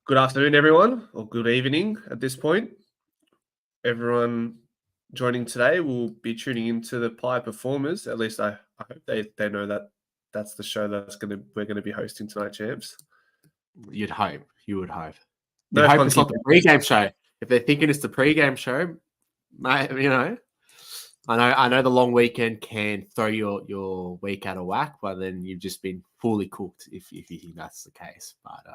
Good afternoon, everyone, or good evening at this point. Everyone joining today will be tuning into the Pie Performers. At least I hope they know that that's the show we're going to be hosting tonight, champs. You'd hope. You would hope. No You'd hope it's not the pre-game show. If they're thinking it's the pre-game show, mate, I know the long weekend can throw your week out of whack, but then you've just been fully cooked if you think that's the case. But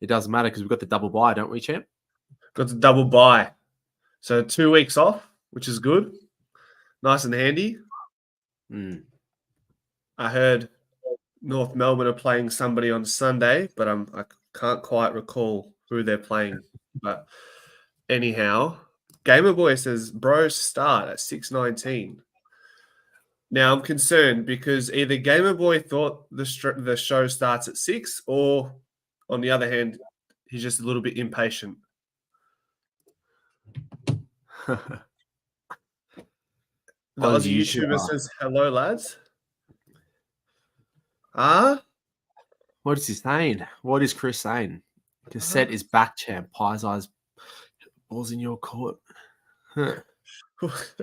it doesn't matter because we've got the double bye, don't we, champ? Got the double bye. So 2 weeks off, which is good. Nice and handy. I heard North Melbourne are playing somebody on Sunday, but I can't quite recall who they're playing. But anyhow, Gamer Boy says, bros start at 6:19. Now, I'm concerned because either Gamer Boy thought the show starts at 6 or, on the other hand, he's just a little bit impatient. The Aussie YouTuber says, hello, lads. What is he saying? What is Chris saying? Cassette is back, champ. Pie's eyes, balls in your court.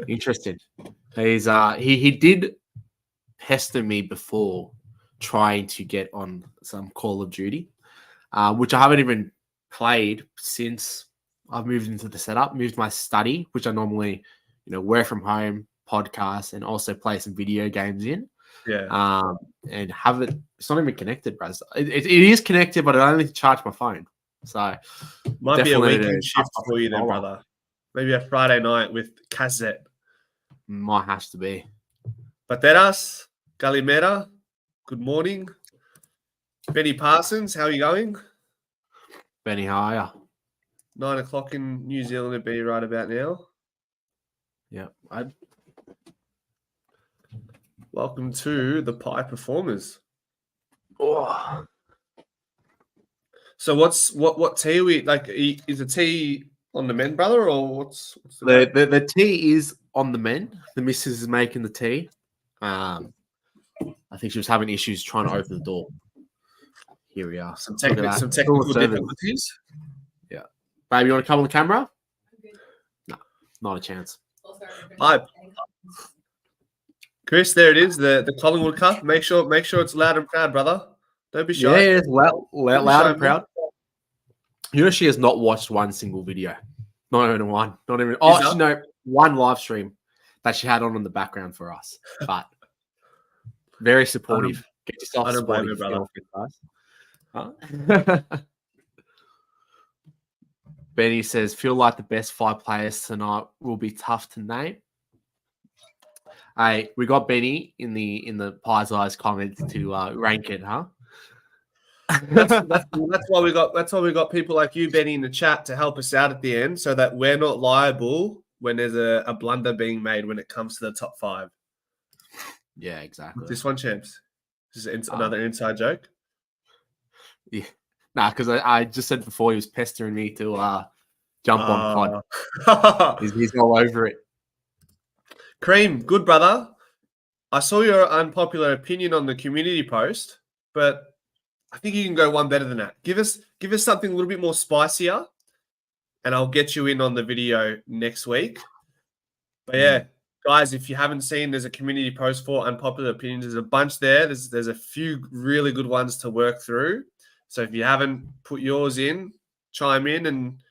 Interesting. He's he did pester me before trying to get on some Call of Duty, which I haven't even played since I've moved into the setup, moved my study, which I normally, work from home, podcast, and also play some video games in. Yeah. And have it. It's not even connected, bro. It is connected, but I only charge my phone. So might be a weekend shift for you then, brother. Maybe a Friday night with cassette. Might have to be. Pateras, Galimera, good morning. Benny Parsons, how are you going? Benny, how are you? 9 o'clock in New Zealand would be right about now. Yeah. Welcome to the Pie Performers. Oh. So what tea are we like? Is the tea on the men, brother, or what's the tea is on the men. The missus is making the tea. I think she was having issues trying to open the door. Here we are. Some technical difficulties. Yeah. Baby, you want to come on the camera? No, not a chance. Hi. Chris, there it is, the Collingwood Cup. Make sure it's loud and proud, brother. Don't be shy. Yeah, loud and proud. She has not watched one single video. Not even one. Not even. One live stream that she had on the background for us. But very supportive. Get yourself I don't blame you, brother. Benny says, feel like the best 5 players tonight will be tough to name. Hey, we got Benny in the Pie's Eyes comments to rank it, huh? That's why we got people like you, Benny, in the chat to help us out at the end, so that we're not liable when there's a blunder being made when it comes to the top 5. Yeah, exactly. This one, champs. This is another inside joke. Yeah, because I just said before he was pestering me to jump on pod. He's all over it. Cream, good brother. I saw your unpopular opinion on the community post, but I think you can go one better than that. Give us something a little bit more spicier, and I'll get you in on the video next week. But yeah, guys, if you haven't seen, there's a community post for unpopular opinions. There's a bunch there. There's a few really good ones to work through. So if you haven't put yours in, chime in, and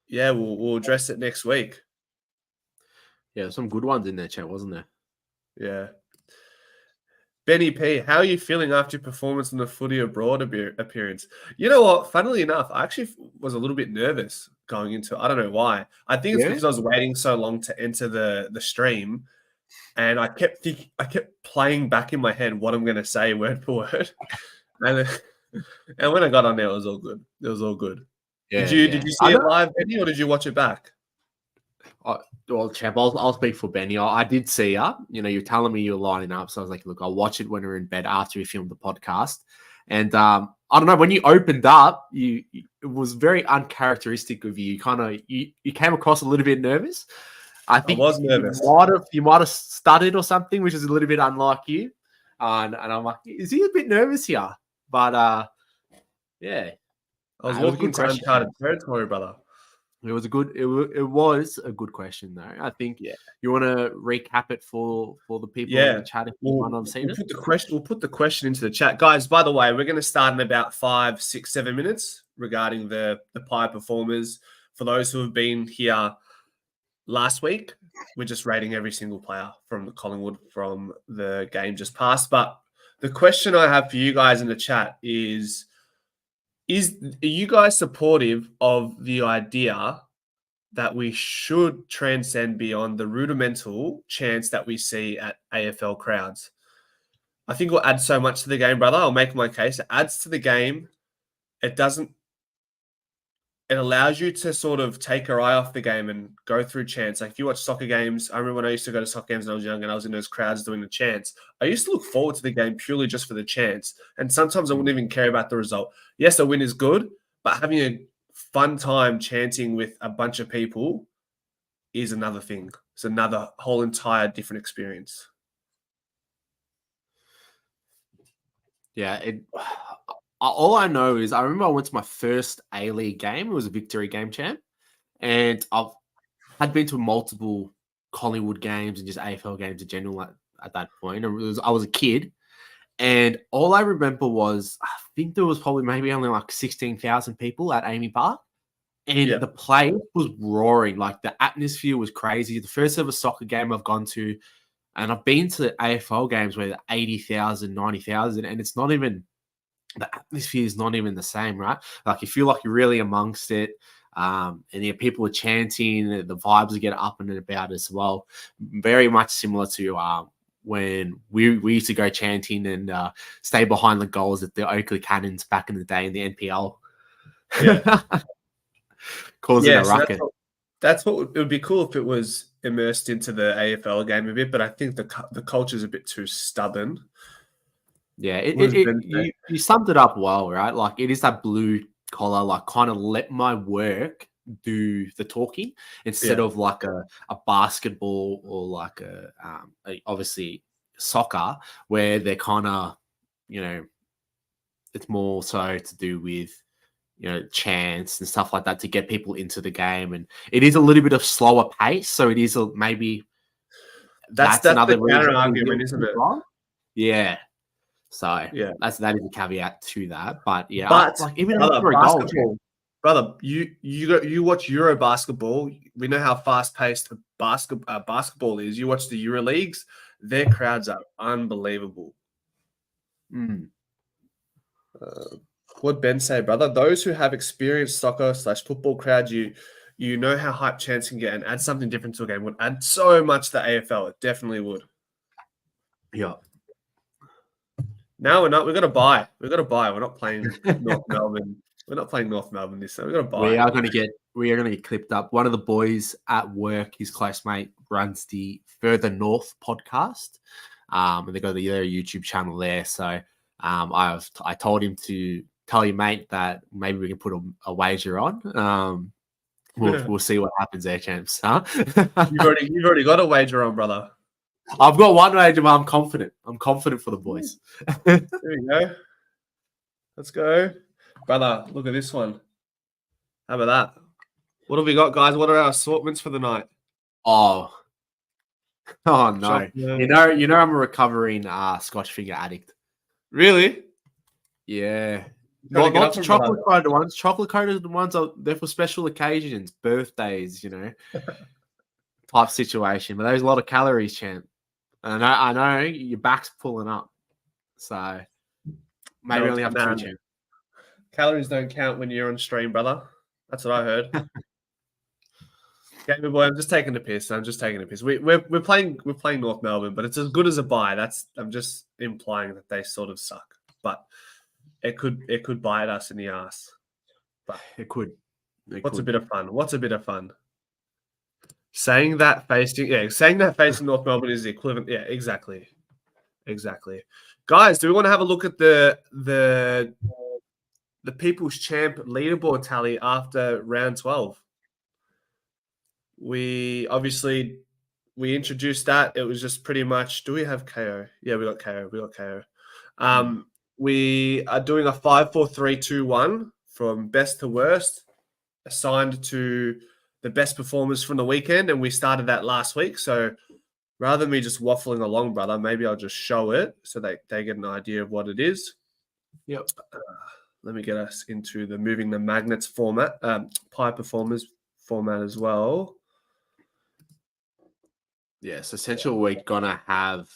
yeah, we'll address it next week. Yeah, some good ones in there, chat, wasn't there? Yeah. Benny P, how are you feeling after your performance in the Footy Abroad appearance? You know what? Funnily enough, I actually was a little bit nervous going into it. I don't know why. I think it's because I was waiting so long to enter the stream, and I kept playing back in my head what I'm going to say word for word. And when I got on there, it was all good. It was all good. Yeah, did you see it live, Benny, or did you watch it back? Well, champ, I'll speak for Benny. I did see her. You're telling me you're lining up, so I was like, look, I'll watch it when we're in bed after we filmed the podcast. And I don't know, when you opened up, it was very uncharacteristic of you. You came across a little bit nervous. I think I was nervous. You might have stuttered or something, which is a little bit unlike you. And I'm like, is he a bit nervous here? But yeah. I was It was a walking good into question. uncharted territory, brother. It was a good. It was a good question though. I think Yeah. you want to recap it for the people in Yeah. the chat if you might not have seen We'll it. put the question into the chat. Guys, by the way, we're going to start in about 5, 6, 7 minutes regarding the pie performers. For those who have been here last week, we're just rating every single player from Collingwood from the game just passed. But the question I have for you guys in the chat is are you guys supportive of the idea that we should transcend beyond the rudimental chance that we see at AFL crowds? I think it will add so much to the game, brother. I'll make my case. It adds to the game. It doesn't. It allows you to sort of take your eye off the game and go through chants. Like if you watch soccer games, I remember when I used to go to soccer games when I was young and I was in those crowds doing the chants. I used to look forward to the game purely just for the chants. And sometimes I wouldn't even care about the result. Yes, a win is good, but having a fun time chanting with a bunch of people is another thing. It's another whole entire different experience. Yeah, all I know is I remember I went to my first A-League game. It was a Victory Game Champ, and had been to multiple Collingwood games and just AFL games in general at that point. I was a kid, and all I remember was I think there was probably maybe only like 16,000 people at Amy Park, and the place was roaring. Like the atmosphere was crazy. The first ever soccer game I've gone to, and I've been to AFL games where 80,000, 90,000, and it's not even, the atmosphere is not even the same, right? Like you feel like you're really amongst it. And yeah, people are chanting, the vibes get up and about as well. Very much similar to when we used to go chanting and stay behind the goals at the Oakley Cannons back in the day in the NPL. Yeah. Causing a ruckus. That's what it would be cool if it was immersed into the AFL game a bit, but I think the culture is a bit too stubborn. Yeah, you summed it up well, right? Like it is that blue collar, like kind of let my work do the talking instead of like a basketball or like a obviously soccer where they're kind of, it's more so to do with, chance and stuff like that to get people into the game. And it is a little bit of slower pace. So it is maybe that's another the counter reason argument, isn't it? Yeah. So yeah, that is a caveat to that. But yeah, but even brother, after a goal, brother, you watch Euro basketball. We know how fast paced basketball is. You watch the Euro leagues; their crowds are unbelievable. What'd Ben say, brother? Those who have experienced soccer/football crowds, you know how hype chants can get, and add something different to a game would add so much to AFL. It definitely would. Yeah. No, we're not. We've got to buy. We've got to buy. We're not playing North Melbourne. We're not playing North Melbourne this time. We've got to buy. We are going to get clipped up. One of the boys at work, his close mate, runs the Further North podcast, and they got their YouTube channel there. So I told him to tell you, mate, that maybe we can put a wager on. We'll see what happens there, champs. Huh? You've already got a wager on, brother. I've got one wager, but I'm confident. I'm confident for the boys. There we go. Let's go, brother. Look at this one. How about that? What have we got, guys? What are our assortments for the night? Oh no! Chocolate. You know, I'm a recovering Scotch finger addict. Really? Yeah. Not the chocolate coated ones. Chocolate coated ones they're for special occasions, birthdays, type situation. But there's a lot of calories, champ. And I know your back's pulling up, so maybe only have 2, champ. Calories don't count when you're on stream, brother. That's what I heard. Gamer boy, I'm just taking the piss. We're playing North Melbourne, but it's as good as a bye. I'm just implying that they sort of suck, but it could bite us in the ass. But it could. What's a bit of fun? Saying that facing North Melbourne is the equivalent. Yeah, exactly. Guys, do we want to have a look at the People's Champ leaderboard tally after round 12? We introduced that. It was just pretty much, do we have KO? Yeah, we got KO. We are doing a 5-4-3-2-1 from best to worst, assigned to the best performers from the weekend, and we started that last week. So rather than me just waffling along, brother, maybe I'll just show it so they get an idea of what it is. Yep. Let me get us into the moving the magnets format, pie performers format as well. Yes, essentially we're gonna have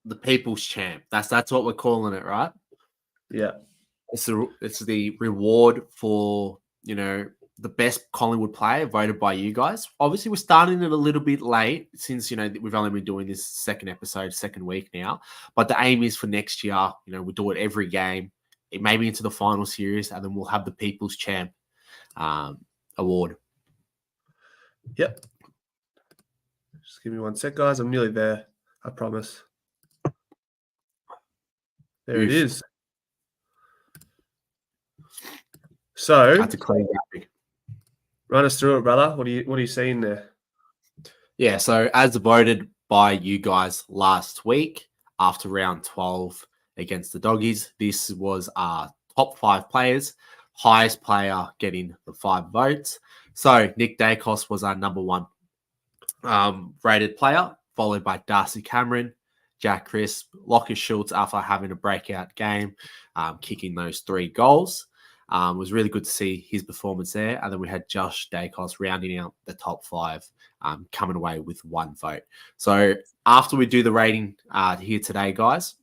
the People's Champ. That's what we're calling it, right? Yeah. It's the reward for the best Collingwood player voted by you guys. Obviously, we're starting it a little bit late since we've only been doing this second week now. But the aim is for next year. We'll do it every game, maybe into the final series, and then we'll have the People's Champ award. Yep. Just give me 1 sec, guys. I'm nearly there. I promise. There it is. So That's a clean graphic. Run us through it, brother. What are you seeing there? Yeah, so as voted by you guys last week after round 12 against the Doggies, this was our top 5 players, highest player getting the 5 votes. So Nick Dacos was our number 1 rated player, followed by Darcy Cameron, Jack Crisp, Lockie Schultz after having a breakout game, kicking those 3 goals. It was really good to see his performance there. And then we had Josh Dacos rounding out the top 5, coming away with 1 vote. So after we do the rating here today, guys,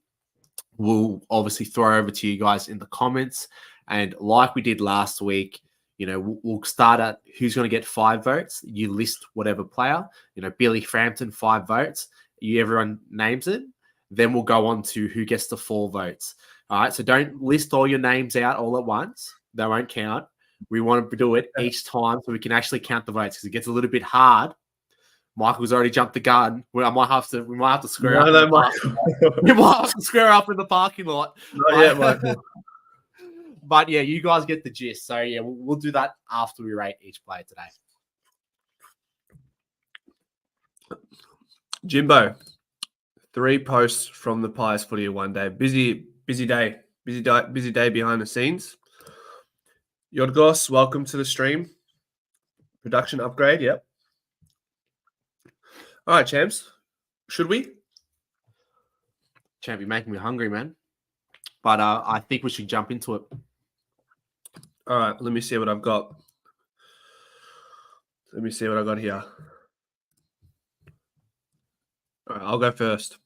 we'll obviously throw over to you guys in the comments. And like we did last week, we'll start at who's going to get 5 votes. You list whatever player, Billy Frampton, 5 votes. Everyone names it. Then we'll go on to who gets the 4 votes. All right, so don't list all your names out all at once. They won't count. We want to do it each time so we can actually count the votes because it gets a little bit hard. Michael's already jumped the gun. We might have to square up. We might have to square up in the parking lot. Not yet, Michael. But yeah, you guys get the gist. So yeah, we'll do that after we rate each player today. Jimbo, 3 posts from the Pies footy in one day. Busy day behind the scenes. Yorgos, welcome to the stream. Production upgrade, yep. All right, champs. Should we? Champ, you're making me hungry, man. But I think we should jump into it. All right, let me see what I've got. Let me see what I got here. All right, I'll go first.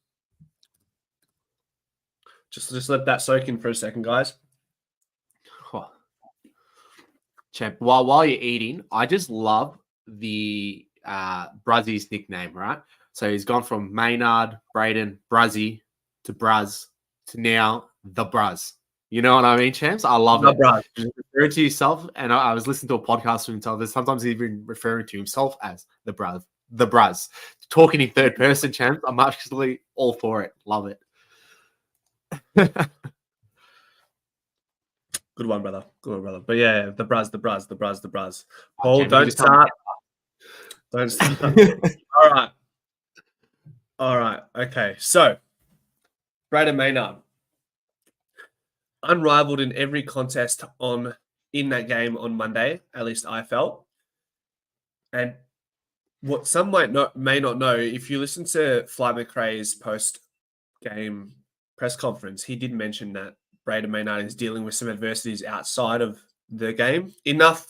Just let that soak in for a second, guys. Oh. Champ, while you're eating, I just love the Bruzzy's nickname, right? So he's gone from Maynard, Braden, Bruzzy to Bruz to now the Bruz. You know what I mean, champs? I love it. Bruz. Refer to yourself, and I was listening to a podcast from himself. Sometimes he's even referring to himself as the Bruz. The Bruz. Talking in third person, champs. I'm actually all for it. Love it. Good one, brother. But yeah, the Bruz. Paul, don't start. Don't start. All right. Okay. So, Braden Maynard, unrivaled in every contest in that game on Monday. At least I felt. And what some may not know, if you listen to Fly McRae's post-game press conference, he did mention that Braden Maynard is dealing with some adversities outside of the game. Enough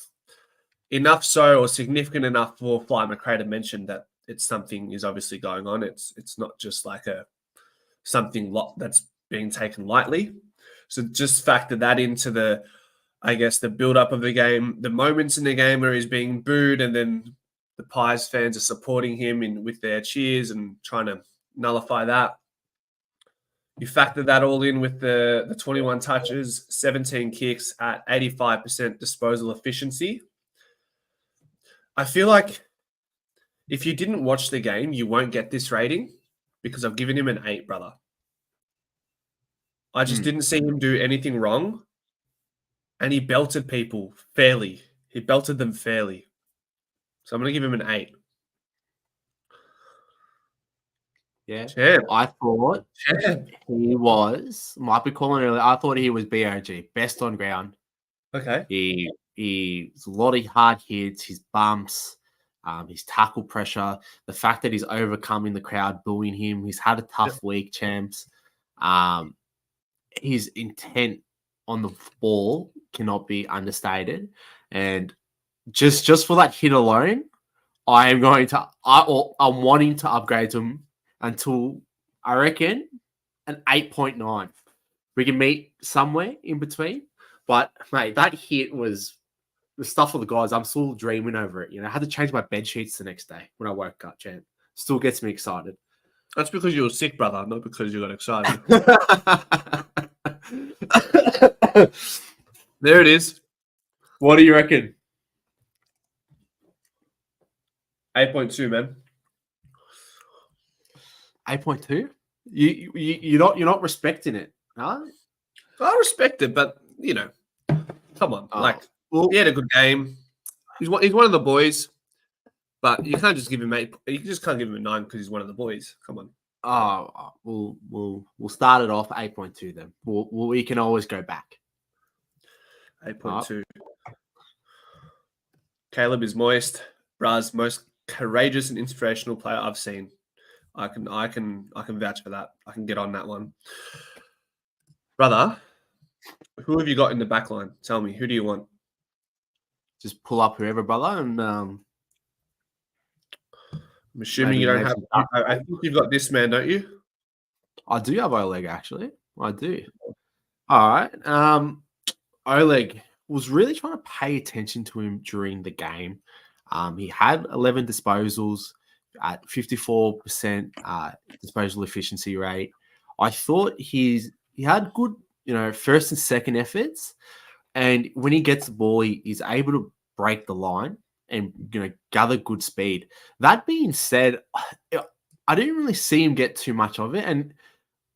so, or significant enough for Fly McRae to mention that something is obviously going on. It's not just like something that's being taken lightly. So just factor that into the build-up of the game, the moments in the game where he's being booed, and then the Pies fans are supporting him with their cheers and trying to nullify that. You factor that all in with the 21 touches, 17 kicks at 85% disposal efficiency. I feel like if you didn't watch the game, you won't get this rating because I've given him an 8, brother. I just didn't see him do anything wrong, and he belted people fairly. He belted them fairly. So I'm going to give him an 8. Yeah. Champ. I thought he was, might be calling earlier, I thought he was BOG, best on ground, Okay. He's a lot of hard hits, his bumps, his tackle pressure, the fact that he's overcoming the crowd booing him. He's had a tough week, champs. His intent on the ball cannot be understated, and just for that hit alone, I'm wanting to upgrade him until I reckon an 8.9. We can meet somewhere in between. But mate, that hit was the stuff of the guys. I'm still dreaming over it. I had to change my bed sheets the next day when I woke up, champ. Still gets me excited. That's because you were sick, brother, not because you got excited. There it is. What do you reckon? 8.2, man. 8.2? You're not respecting it, huh? I respect it, but come on. Well, he had a good game. He's one of the boys, but you can't just give him 8. You just can't give him a 9 because he's one of the boys. Come on. We'll start it off 8.2 then. We can always go back. 8.2. Caleb is moist. Braz, most courageous and inspirational player I've seen. I can vouch for that. I can get on that one. Brother, who have you got in the back line? Tell me, who do you want? Just pull up whoever, brother, and I'm assuming you don't have. I think you've got this man, don't you? I do have Oleg, actually. I do. All right. Oleg was really trying to pay attention to him during the game. He had 11 disposals at 54% disposal efficiency rate. I thought he had good, first and second efforts. And when he gets the ball, he's able to break the line and, gather good speed. That being said, I didn't really see him get too much of it. And,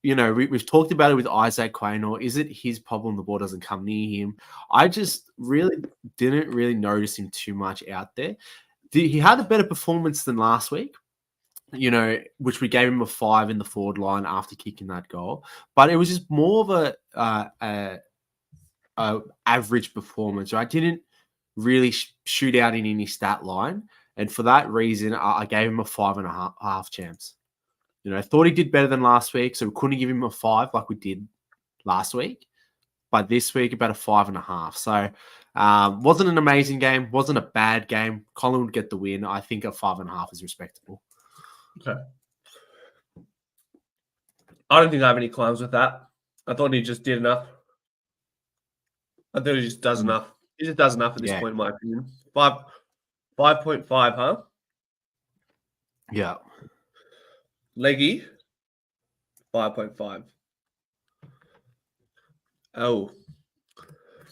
we've talked about it with Isaac Quaynor. Is it his problem the ball doesn't come near him? I just didn't really notice him too much out there. He had a better performance than last week, which we gave him a 5 in the forward line after kicking that goal. But it was just more of a average performance. I didn't really shoot out in any stat line. And for that reason, I gave him a 5.5 champs. I thought he did better than last week, so we couldn't give him a 5 like we did last week. But this week, about a 5.5. So, wasn't an amazing game. Wasn't a bad game. Collingwood would get the win. I think a 5.5 is respectable. Okay. I don't think I have any qualms with that. I thought he just did enough. I thought he just does enough. He just does enough at this point, in my opinion. 5.5, huh? Yeah. Leggy, 5.5. Oh.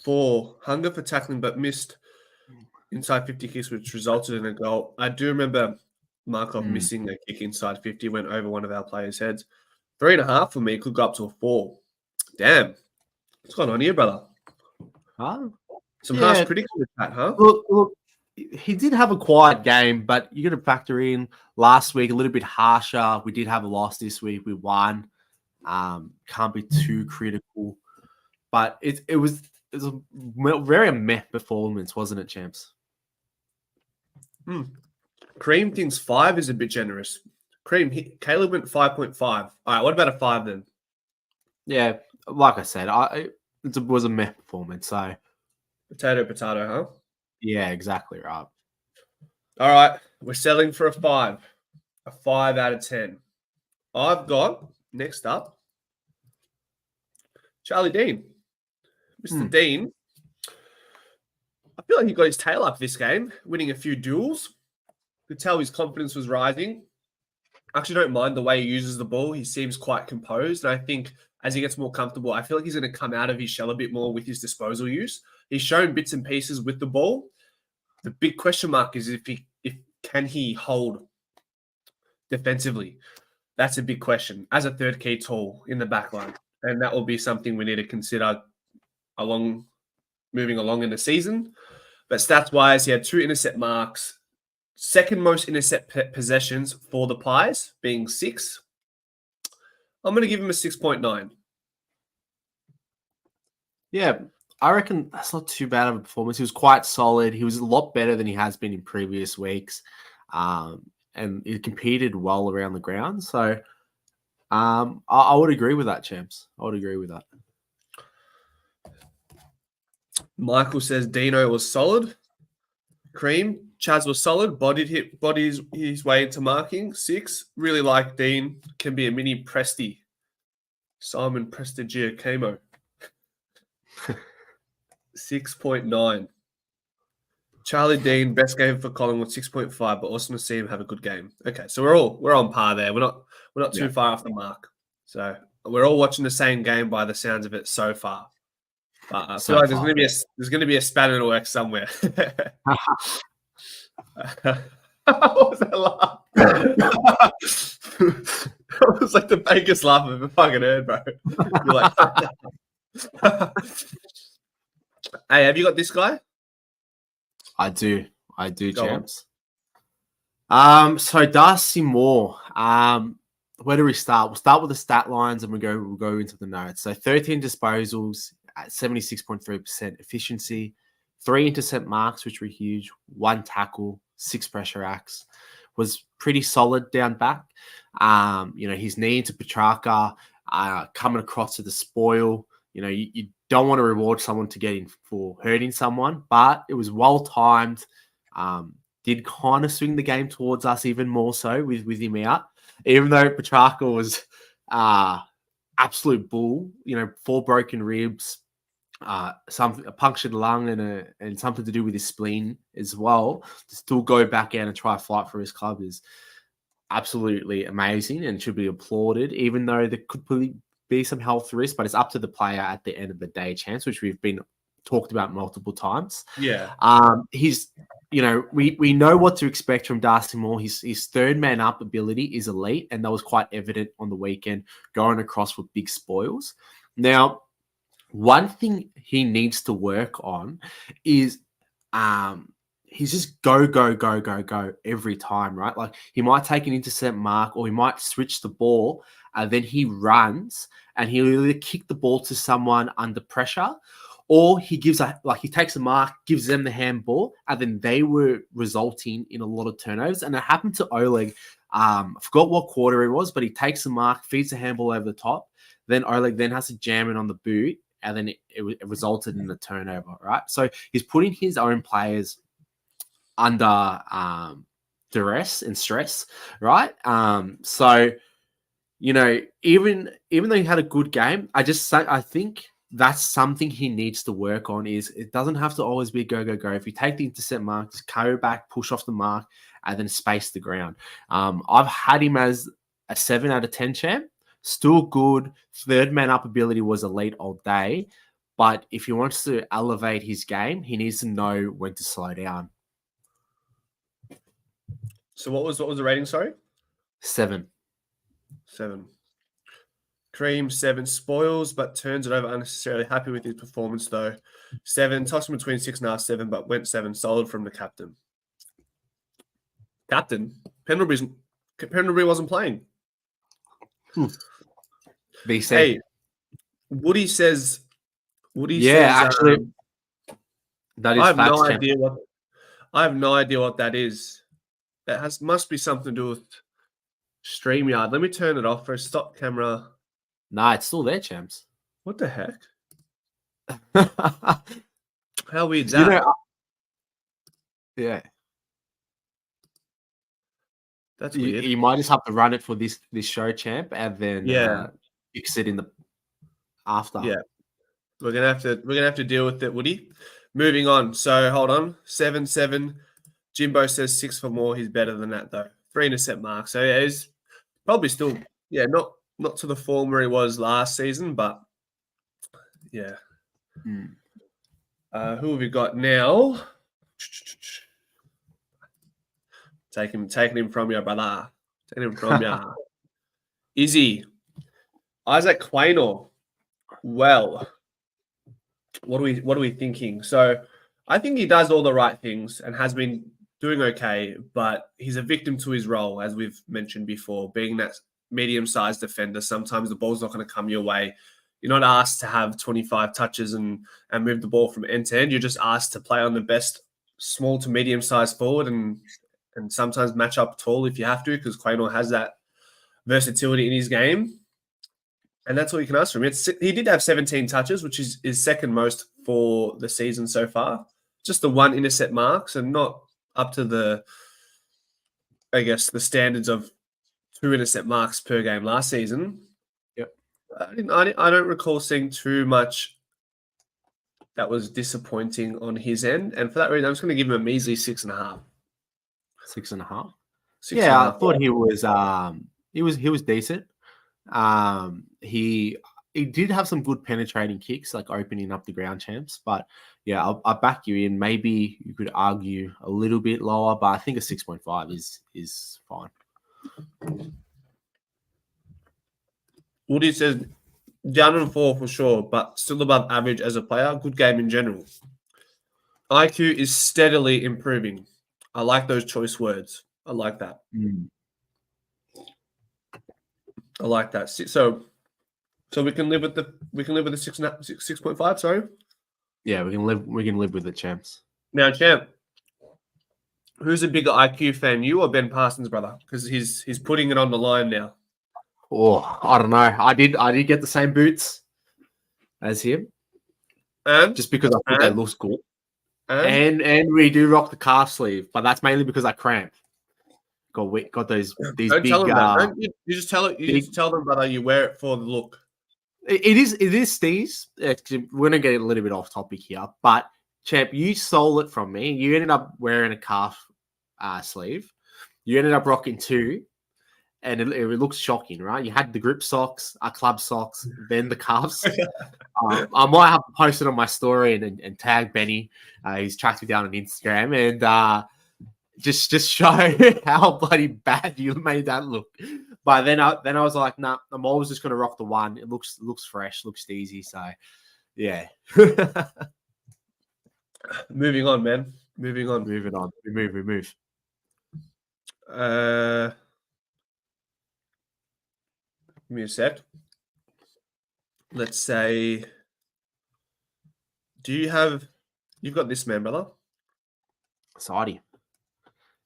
4. Hunger for tackling, but missed inside 50 kicks, which resulted in a goal. I do remember Markov missing a kick inside 50, went over one of our players' heads. 3.5 for me, could go up to a 4. Damn. What's going on here, brother? Some harsh critics with that, huh? Look, he did have a quiet game, but you got to factor in last week a little bit harsher. We did have a loss this week. We won. Can't be too critical, but it was a very meh performance, wasn't it, champs? Cream thinks 5 is a bit generous. Caleb went 5.5. All right, what about a 5 then? Yeah, like I said, it was a meh performance. So potato, huh? Yeah, exactly right. All right, we're selling for a 5. A 5 out of 10. I've got, next up, Charlie Dean. Mr. Dean. I feel like he got his tail up this game, winning a few duels. Could tell his confidence was rising. I actually don't mind the way he uses the ball. He seems quite composed. And I think as he gets more comfortable, I feel like he's going to come out of his shell a bit more with his disposal use. He's shown bits and pieces with the ball. The big question mark is can he hold defensively? That's a big question as a third key tool in the back line. And that will be something we need to consider moving along in the season. But stats-wise, he had 2 intercept marks, second most intercept possessions for the Pies, being 6. I'm going to give him a 6.9. Yeah, I reckon that's not too bad of a performance. He was quite solid. He was a lot better than he has been in previous weeks. And he competed well around the ground. So I would agree with that, champs. I would agree with that. Michael says Dino was solid. Cream, Chaz was solid. Bodied his way into marking. 6. Really like Dean. Can be a mini Presti. Simon Prestigiacomo. 6.9. Charlie Dean, best game for Collingwood, 6.5, but awesome to see him have a good game. Okay, so we're on par there. We're not too far off the mark. So we're all watching the same game by the sounds of it so far. But I feel like there's gonna be a spanner in the works somewhere. What was that laugh? That was like the biggest laugh I've ever fucking heard, bro. You're like, hey, have you got this guy? I do, Go champs. So Darcy Moore. Where do we start? We'll start with the stat lines and we'll go into the notes. So 13 disposals at 76.3% efficiency, 3 intercept marks, which were huge, 1 tackle, 6 pressure acts. Was pretty solid down back. His knee into Petrarca, coming across to the spoil. You don't want to reward someone to get in for hurting someone, but it was well timed. Did kind of swing the game towards us even more so with him out, even though Petrarca was absolute bull. 4 broken ribs, a punctured lung, and something to do with his spleen as well. To still go back out and try to fight for his club is absolutely amazing and should be applauded, even though there could be some health risk, but it's up to the player at the end of the day, chance, which we've been talked about multiple times. Yeah. We know what to expect from Darcy Moore. His third man up ability is elite, and that was quite evident on the weekend, going across with big spoils. Now, one thing he needs to work on is he's just go every time, right? Like he might take an intercept mark or he might switch the ball and then he runs and he'll either kick the ball to someone under pressure or he takes a mark, gives them the handball, and then they were resulting in a lot of turnovers. And it happened to Oleg. I forgot what quarter it was, but he takes a mark, feeds the handball over the top. Then Oleg then has to jam it on the boot, and then it resulted in the turnover, right? So he's putting his own players under duress and stress, right? So even though he had a good game, I think that's something he needs to work on. Is it doesn't have to always be go. If you take the intercept mark, just carry back, push off the mark, and then space the ground. I've had him as a 7 out of 10 champ. Still good. Third man up ability was elite all day. But if he wants to elevate his game, he needs to know when to slow down. So what was the rating, sorry? 7. Cream, 7. Spoils, but turns it over unnecessarily. Happy with his performance, though. 7. Tossing between 6.5, 7, but went 7. Solid from the captain. Captain? Pendlebury wasn't playing. BC. Hey, Woody says... actually, that is I have facts, no champ. idea I have no idea what that is. That must be something to do with StreamYard. Let me turn it off for a stop camera. Nah, it's still there, champs. What the heck? How weird's that? Yeah. That's weird. You might just have to run it for this show, champ, and then fix it in the after. Yeah. We're gonna have to deal with it, Woody. Moving on. So hold on. 7-7. Jimbo says 6 for more. He's better than that though. 3 intercept marks. So yeah, he's probably still not to the form where he was last season, but yeah. Who have we got now? Taking him from you, brother. Taking him from you. Izzy. Isaac Quaynor. Well, what are we thinking? So I think he does all the right things and has been doing okay, but he's a victim to his role, as we've mentioned before, being that medium-sized defender. Sometimes the ball's not going to come your way. You're not asked to have 25 touches and move the ball from end to end. You're just asked to play on the best small to medium sized forward and sometimes match up tall if you have to, because Quaynor has that versatility in his game. And that's all you can ask from him. He did have 17 touches, which is second most for the season so far. Just the one intercept marks and not up to the standards of 2 intercept marks per game last season. Yep. I don't recall seeing too much that was disappointing on his end. And for that reason, I'm just going to give him a measly 6.5. 6.5. Yeah, I thought he was decent. He did have some good penetrating kicks, like opening up the ground, champs. But yeah, I'll back you in. Maybe you could argue a little bit lower, but I think a 6.5 is fine. Woody says down and 4 for sure, but still above average as a player. Good game in general. IQ is steadily improving. I like those choice words. I like that. I like that. So we can live with the 6.5. Sorry. Yeah, we can live with the champs. Now, champ, who's a bigger IQ fan, you or Ben Parsons, brother? Because he's putting it on the line now. Oh, I don't know. I did get the same boots as him, And just because I thought they looked good. And we do rock the calf sleeve, but that's mainly because I cramped. Got these don't big. Tell them that. You just tell it. You just tell them, brother. You wear it for the look. It is Steve's. We're gonna get a little bit off topic here, but champ, you stole it from me. You ended up wearing a calf sleeve. You ended up rocking 2, and it looks shocking, right? You had the grip socks, club socks, then the calves. I might have to post it on my story and tag Benny. He's tracked me down on Instagram and just show how bloody bad you made that look. But then I was like, nah, I'm always just gonna rock the 1. It looks fresh, looks easy. So yeah. Moving on, man. Moving on. We move. Give me a sec. Let's say, you've got this man, brother? Saidi.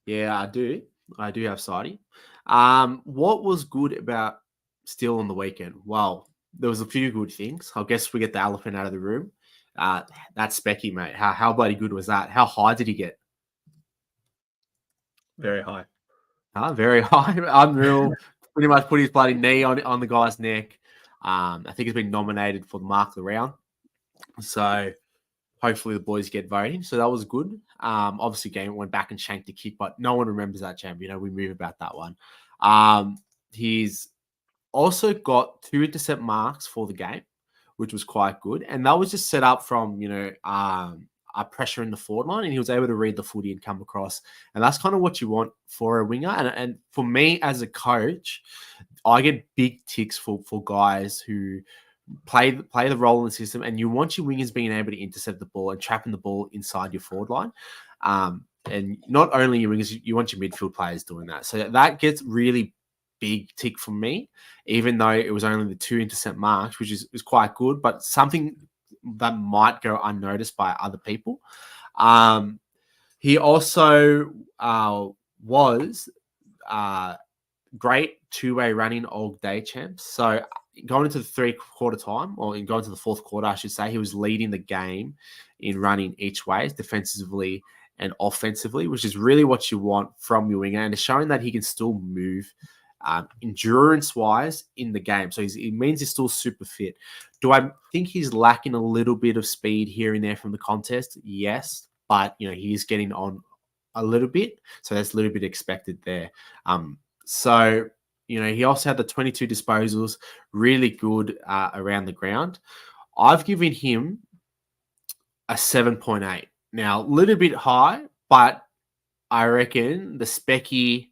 Yeah, I do. I do have Saidi. What was good about Steele on the weekend? Well, there was a few good things. I guess we get the elephant out of the room. That Specky, mate. How bloody good was that? How high did he get? Very high. Very high. Unreal. Pretty much put his bloody knee on the guy's neck. I think he's been nominated for the Mark of the Round. So hopefully the boys get voting. So that was good. Obviously, game went back and shanked the kick, but no one remembers that, champ. You know, we move about that one. He's also got 2 intercept marks for the game, which was quite good. And that was just set up from, a pressure in the forward line, and he was able to read the footy and come across. And that's kind of what you want for a winger. And for me as a coach, I get big ticks for guys who play the role in the system, and you want your wingers being able to intercept the ball and trapping the ball inside your forward line. And not only your wingers, you want your midfield players doing that. So that gets really big tick from me, even though it was only the 2 intercept marks, which is quite good, but something that might go unnoticed by other people. He also was great 2-way running all day, champs. So going into the 3/4 time, or going to the 4th quarter, I should say, he was leading the game in running each way, defensively and offensively, which is really what you want from your winger, and it's showing that he can still move endurance-wise in the game. So it means he's still super fit. Do I think he's lacking a little bit of speed here and there from the contest? Yes, but he is getting on a little bit, so that's a little bit expected there. So he also had the 22 disposals, really good around the ground. I've given him a 7.8. Now, a little bit high, but I reckon the Specky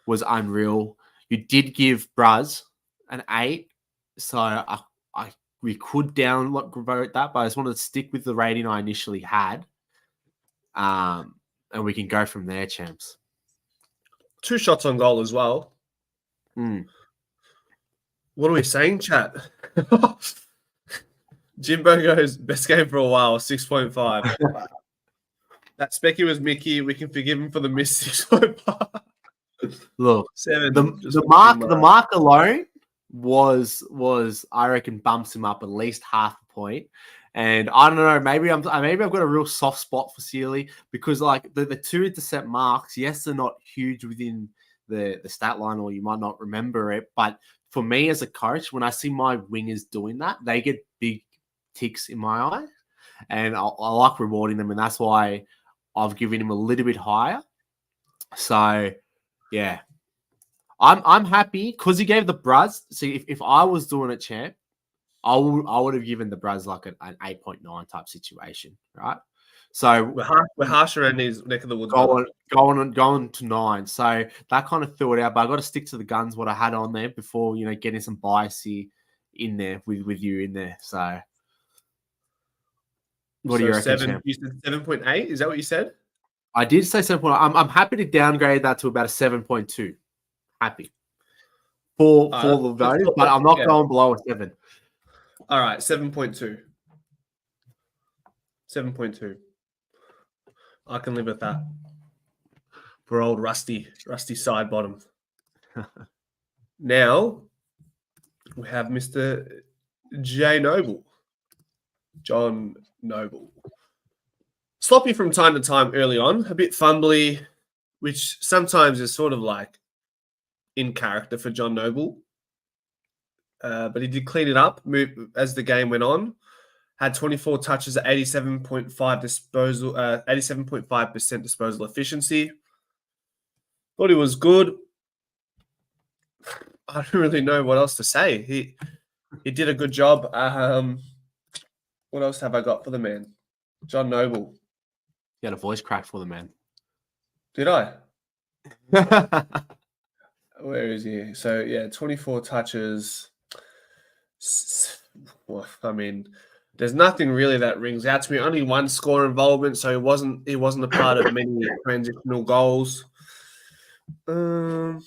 was unreal. You did give Braz an 8, so we could downvote that, but I just wanted to stick with the rating I initially had, and we can go from there, champs. 2 shots on goal as well. What are we saying, chat? Jimbo goes, best game for a while, 6.5. Wow. That Specky was Mickey. We can forgive him for the missed 6.5. Look, 7. the mark alone was I reckon bumps him up at least half a point. And I don't know, maybe I've got a real soft spot for Sealy because like the 2 intercept marks, yes, they're not huge within the stat line, or you might not remember it, but for me as a coach, when I see my wingers doing that, they get big ticks in my eye, and I like rewarding them, and that's why I've given him a little bit higher. So yeah, I'm happy because he gave the Braz. See, if I was doing it, champ, I would have given the Braz like an 8.9 type situation, right? So we're harsh around his neck of the woods. Going to 9. So that kind of threw it out, but I got to stick to the guns what I had on there before getting some biasy in there with you in there. So what do you reckon, champ? You said 7.8. Is that what you said? I did say 7.8. I'm happy to downgrade that to about a 7.2. Happy for the value, but I'm not going below a 7. All right, 7.2. 7.2. I can live with that. For old Rusty side bottom. Now we have Mr. John Noble. Sloppy from time to time early on, a bit fumbly, which sometimes is sort of like in character for John Noble. But he did clean it up as the game went on. Had 24 touches at 87.5% disposal efficiency. Thought he was good. I don't really know what else to say. He did a good job. What else have I got for the man? John Noble. You had a voice crack for the man. Did I? Where is he? So yeah, 24 touches. Well, I mean, there's nothing really that rings out to me. Only one score involvement, so he wasn't a part of many transitional goals. I'm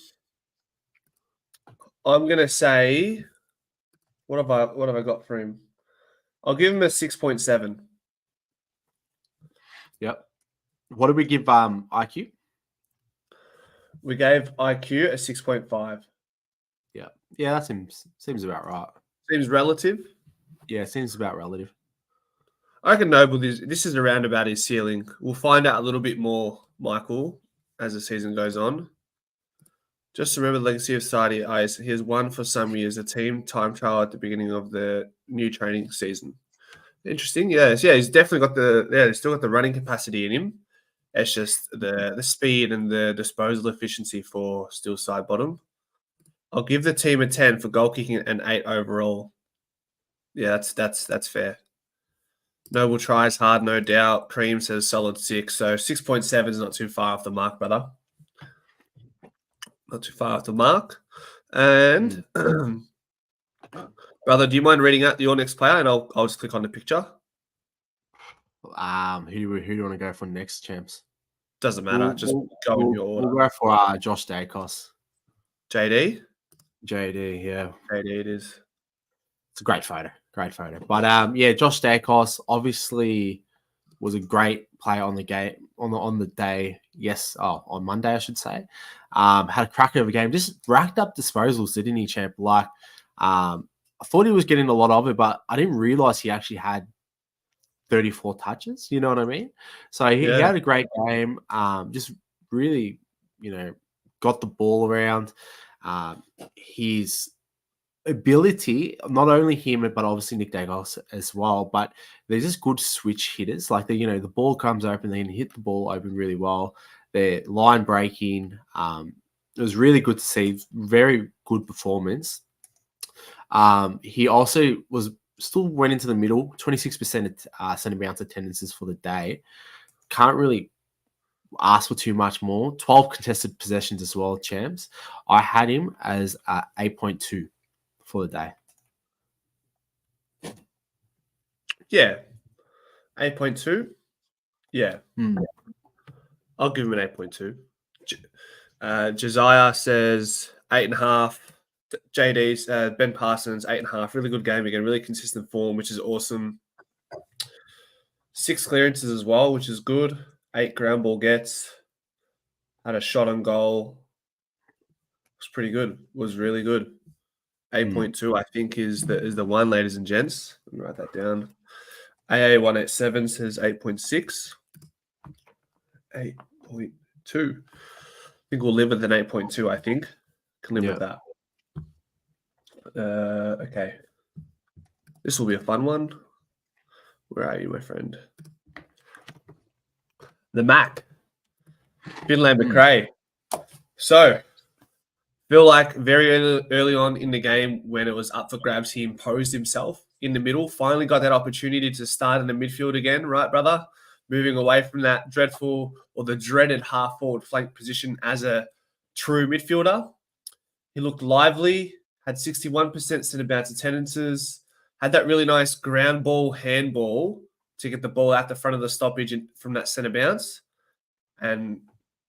gonna say, what have I got for him? I'll give him a 6.7. Yep. What did we give IQ? We gave IQ a 6.5. Yeah. Yeah, that seems about right. Seems relative. Yeah, seems about relative. I reckon Noble, this is around about his ceiling. We'll find out a little bit more, Michael, as the season goes on. Just remember the legacy of Sadi Ice. He has won for some years a team time trial at the beginning of the new training season. Interesting. Yes. Yeah, he's definitely got he's still got the running capacity in him. It's just the speed and the disposal efficiency for still side bottom. I'll give the team a 10 for goal kicking and 8 overall. Yeah, that's fair. Noble tries hard, no doubt. Cream says solid 6. So 6.7 is not too far off the mark, brother. Not too far off the mark. And brother, do you mind reading out your next player? And I'll just click on the picture. Who do you want to go for next, champs? Doesn't matter. Just go in your order. We'll go for Josh Dacos. JD, yeah. JD it is. It's a great photo. But yeah, Josh Dacos obviously was a great player on the game on the day. Yes, on Monday I should say. Had a cracker of a game. Just racked up disposals, didn't he, champ? Like, I thought he was getting a lot of it, but I didn't realize he actually had 34 touches. You know what I mean? So he had a great game. Just really, got the ball around. His ability, not only him, but obviously Nick Dacos as well, but they're just good switch hitters. Like, the ball comes open, they can hit the ball open really well. They're line breaking. It was really good to see. Very good performance. He also still went into the middle, 26% centre bounce attendances for the day. Can't really ask for too much more. 12 contested possessions as well, champs. I had him as 8.2 for the day. Yeah. 8.2. Yeah. I'll give him an 8.2. Josiah says 8.5. JD's Ben Parsons 8.5. Really good game again. Really consistent form, which is awesome. 6 clearances as well, which is good. 8 ground ball gets. Had a shot on goal. Was pretty good. Was really good. 8.2, I think, is the one, ladies and gents. Let me write that down. AA187 says 8.6. 8.2. I think we'll live with an 8.2, I think. Can live with that. Okay. This will be a fun one. Where are you, my friend? The Mac. Finlay McRae. So, feel like very early on in the game when it was up for grabs, he imposed himself in the middle. Finally got that opportunity to start in the midfield again, right, brother? Moving away from that dreadful or the dreaded half-forward flank position as a true midfielder. He looked lively, had 61% centre bounce attendances, had that really nice ground ball, handball to get the ball out the front of the stoppage from that centre bounce. And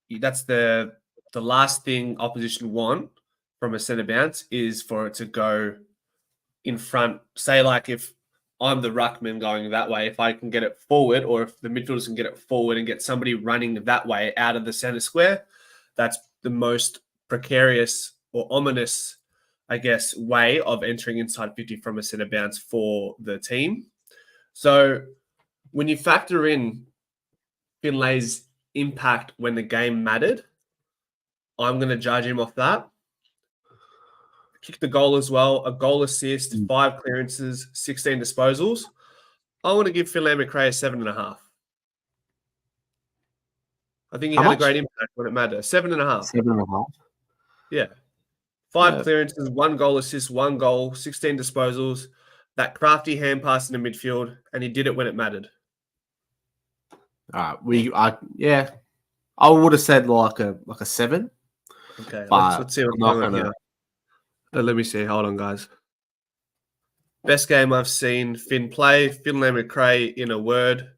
that's the last thing opposition want from a centre bounce is for it to go in front. Say, like, if I'm the ruckman going that way, if I can get it forward, or if the midfielders can get it forward and get somebody running that way out of the centre square, that's the most precarious or ominous, I guess, way of entering inside 50 from a centre bounce for the team. So when you factor in Finlay's impact when the game mattered, I'm going to judge him off that. Kicked the goal as well, a goal assist, 5 clearances, 16 disposals. I want to give Finlay McRae a 7.5. I think he had a great impact when it mattered. 7.5. 7.5. Yeah. 5 clearances, 1 goal assist, 1 goal, 16 disposals, that crafty hand pass in the midfield, and he did it when it mattered. All right. I would have said like a 7. Okay, let's see what's going on here. Let me see. Hold on, guys. Best game I've seen Finn play. Finlay McRae, in a word.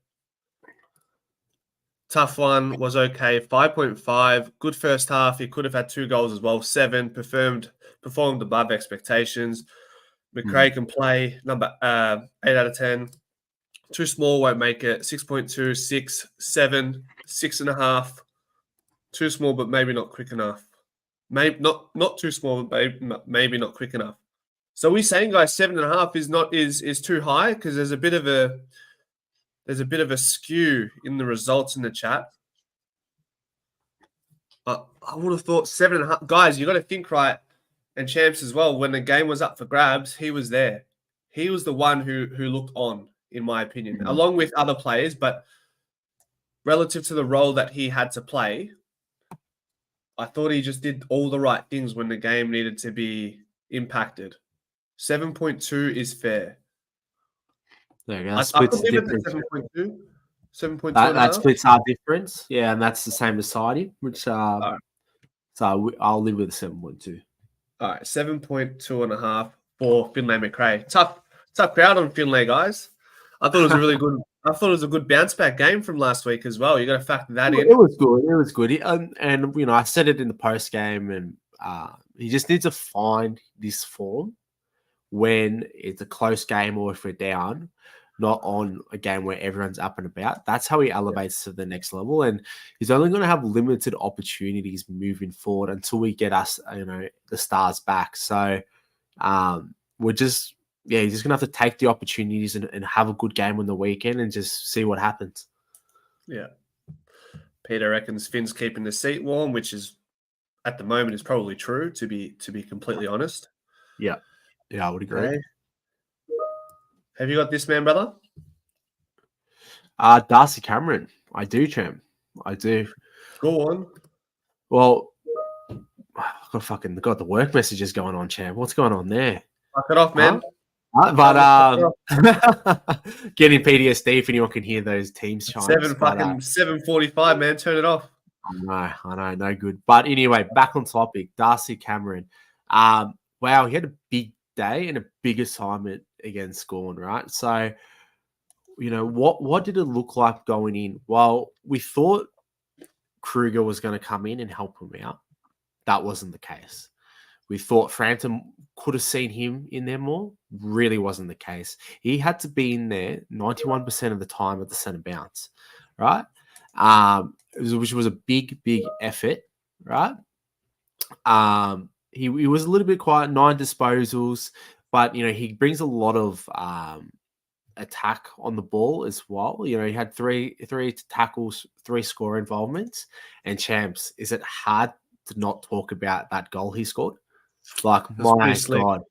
Tough one, was okay. 5.5. Good first half. He could have had 2 goals as well. 7. Performed above expectations. McRae can play. Number 8 out of 10. Too small, won't make it. 6.2, 6, 7, 6.5. Too small, but maybe not quick enough. Maybe not too small, but maybe not quick enough. So we're saying, guys, 7.5 is too high because there's a bit of a skew in the results in the chat. I would have thought 7.5. Guys, you got to think right, and champs as well. When the game was up for grabs, he was there. He was the one who looked on, in my opinion, along with other players. But relative to the role that he had to play, I thought he just did all the right things when the game needed to be impacted. 7.2 is fair. There you go. I could leave it at 7.2. 7.2. That splits our difference. Yeah, and that's the same as Sidey, which so I'll live with a 7.2. All right, 7.2.5 for Finlay McRae. Tough crowd on Finlay, guys. I thought it was a good bounce back game from last week as well. You got to factor that in. It was good. And you know, I said it in the post game, and he just needs to find this form when it's a close game or if we're down, not on a game where everyone's up and about. That's how he elevates to the next level. And he's only going to have limited opportunities moving forward until we get us, the stars back. So he's just going to have to take the opportunities and have a good game on the weekend and just see what happens. Yeah. Peter reckons Finn's keeping the seat warm, which is at the moment is probably true, to be completely honest. Yeah. Yeah, I would agree. Okay. Have you got this man, brother? Darcy Cameron. I do, champ. I do. Go on. Well, I've got the work messages going on, champ. What's going on there? Fuck it off, man. But getting PTSD if anyone can hear those teams chimes. 7:45, man. Turn it off. I know, no good. But anyway, back on topic. Darcy Cameron. Wow, he had a big day and a big assignment against Scorn, right? So, what did it look like going in? Well, we thought Kruger was going to come in and help him out. That wasn't the case. We thought Frampton could have seen him in there more. Really wasn't the case. He had to be in there 91% of the time at the centre bounce, right? Which was a big effort, right? He was a little bit quiet, 9 disposals, but he brings a lot of attack on the ball as well. He had three tackles, 3 score involvements, and champs. Is it hard to not talk about that goal he scored? Like, my God.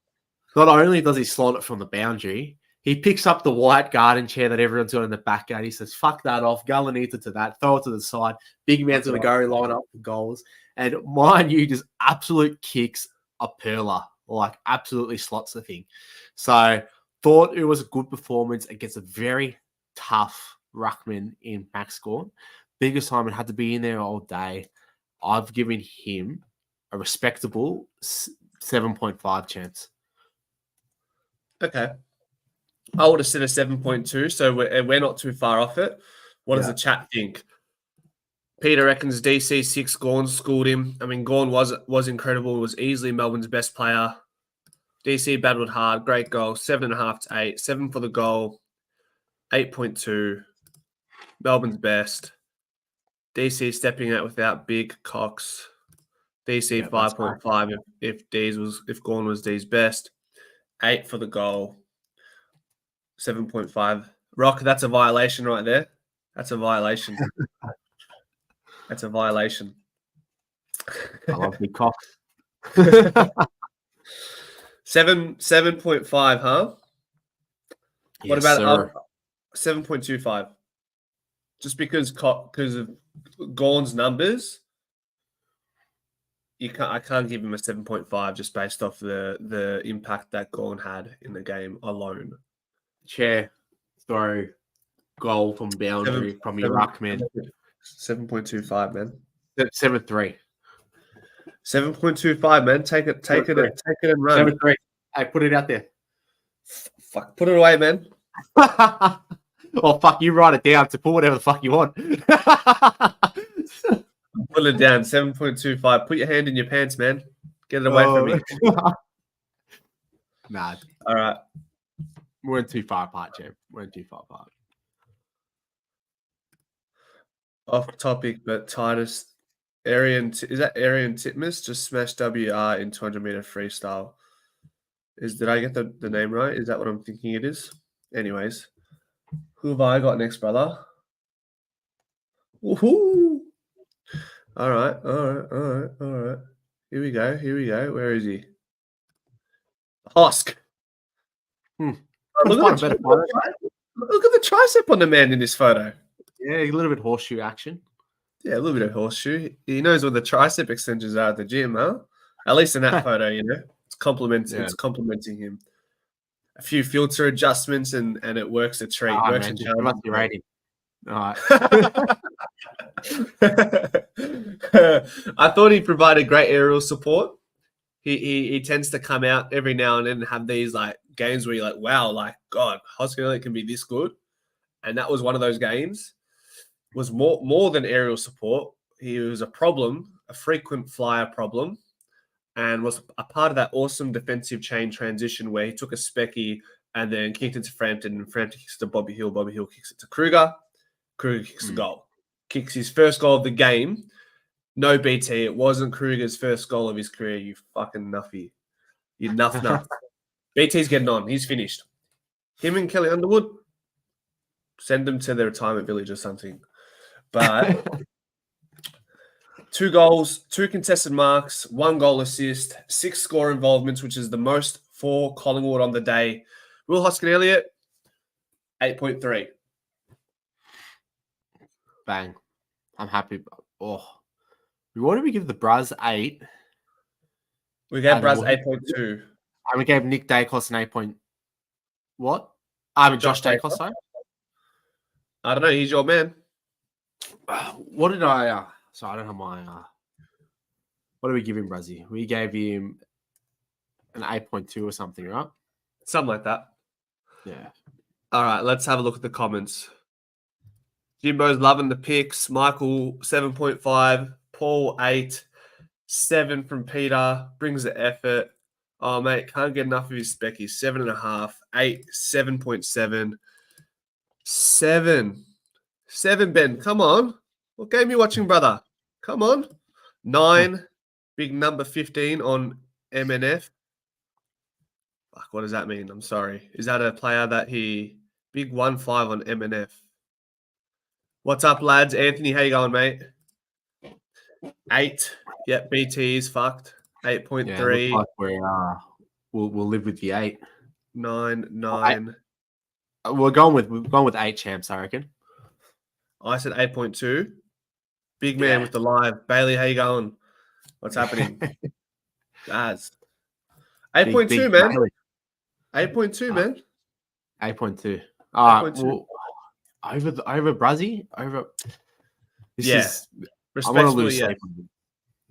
Not only does he slot it from the boundary, he picks up the white garden chair that everyone's got in the back at. He says, fuck that off. Galanita to that. Throw it to the side. Big man's going to go line up for goals. And mind you, just absolute kicks a perler. Like, absolutely slots the thing. So, thought it was a good performance against a very tough ruckman in Max Gawn. Big assignment, had to be in there all day. I've given him a respectable 7.5 chance. Okay. I would have said a 7.2, so we're not too far off it. What does the chat think? Peter reckons DC 6, Gawn schooled him. I mean, Gawn was incredible. Was easily Melbourne's best player. DC battled hard. Great goal. 7.5 to 8. 7 for the goal. 8.2. Melbourne's best. DC stepping out without big Cox. DC 5.5 if Gawn was D's best. 8 for the goal. 7.5. Rock, that's a violation right there. That's a violation. That's a violation. I love big Cox. 7.5, huh? What about 7.25? Just because of Gawn's numbers, I can't give him a 7.5 just based off the impact that Gawn had in the game alone. Chair, throw, goal from boundary from your ruckman. 7.25, man. 7.3. 7.25, man. Take it and run. 7.3. Hey, put it out there. Fuck, put it away, man. Oh, fuck, you write it down to put whatever the fuck you want. Put it down, 7.25. Put your hand in your pants, man. Get it away from me. Nah. All right. We're too far apart, Jim. We're too far apart. Off topic, but Titus, is that Arian Titmus just smashed WR in 200-meter freestyle? Did I get the name right? Is that what I'm thinking it is? Anyways, who have I got next, brother? Woohoo! All right. Here we go. Where is he? Hosk. Look at the tricep on the man in this photo. Yeah, a little bit horseshoe action. Yeah, a little bit of horseshoe. He knows where the tricep extensions are at the gym, huh? At least in that photo, It's complimenting him. A few filter adjustments and it works a treat. Works man, a just give us your rating. All right. I thought he provided great aerial support. He tends to come out every now and then and have these like games where you're like, wow, like God, Hoskin can be this good. And that was one of those games. Was more than aerial support. He was a problem, a frequent flyer problem, and was a part of that awesome defensive chain transition where he took a specky and then kicked it to Frampton, and Frampton kicks it to Bobby Hill. Bobby Hill kicks it to Kruger. Kruger kicks the goal. Kicks his first goal of the game. No BT. It wasn't Kruger's first goal of his career, you fucking nuffy. You nuff. BT's getting on. He's finished. Him and Kelly Underwood, send them to their retirement village or something. But 2 goals, 2 contested marks, 1 goal assist, 6 score involvements, which is the most for Collingwood on the day. Will Hoskin-Elliott, 8.3. Bang. I'm happy. Oh. What did we give the Braz 8? We gave Braz 8.2. And we gave Nick Dacos an 8 point. What? Josh Dacos, sorry. I don't know. He's your man. What did I... I don't have my... what did we give him, Brazzy? We gave him an 8.2 or something, right? Something like that. Yeah. All right, let's have a look at the comments. Jimbo's loving the picks. Michael, 7.5. Paul, 8. 7 from Peter. Brings the effort. Oh, mate, can't get enough of his specky. 7.5. 8. 7.7. 7. 7, Ben. Come on. What game are you watching, brother? Come on. 9. Big number 15 on MNF. Fuck, what does that mean? I'm sorry. Is that a player that he... Big 1-5 on MNF. What's up, lads? Anthony, how you going, mate? 8. Yep, BT is fucked. 8.3. Yeah, looks like we'll live with the 8. 9, 9. We're going with 8 champs, I reckon. I said 8.2. Big man with the live. Bailey, how you going? What's happening? Guys. 8.2, man. Bailey. 8.2, man. 8.2. 8.2. Well, over Brazzy? Over this is I want to Respectfully, lose yeah. sleep.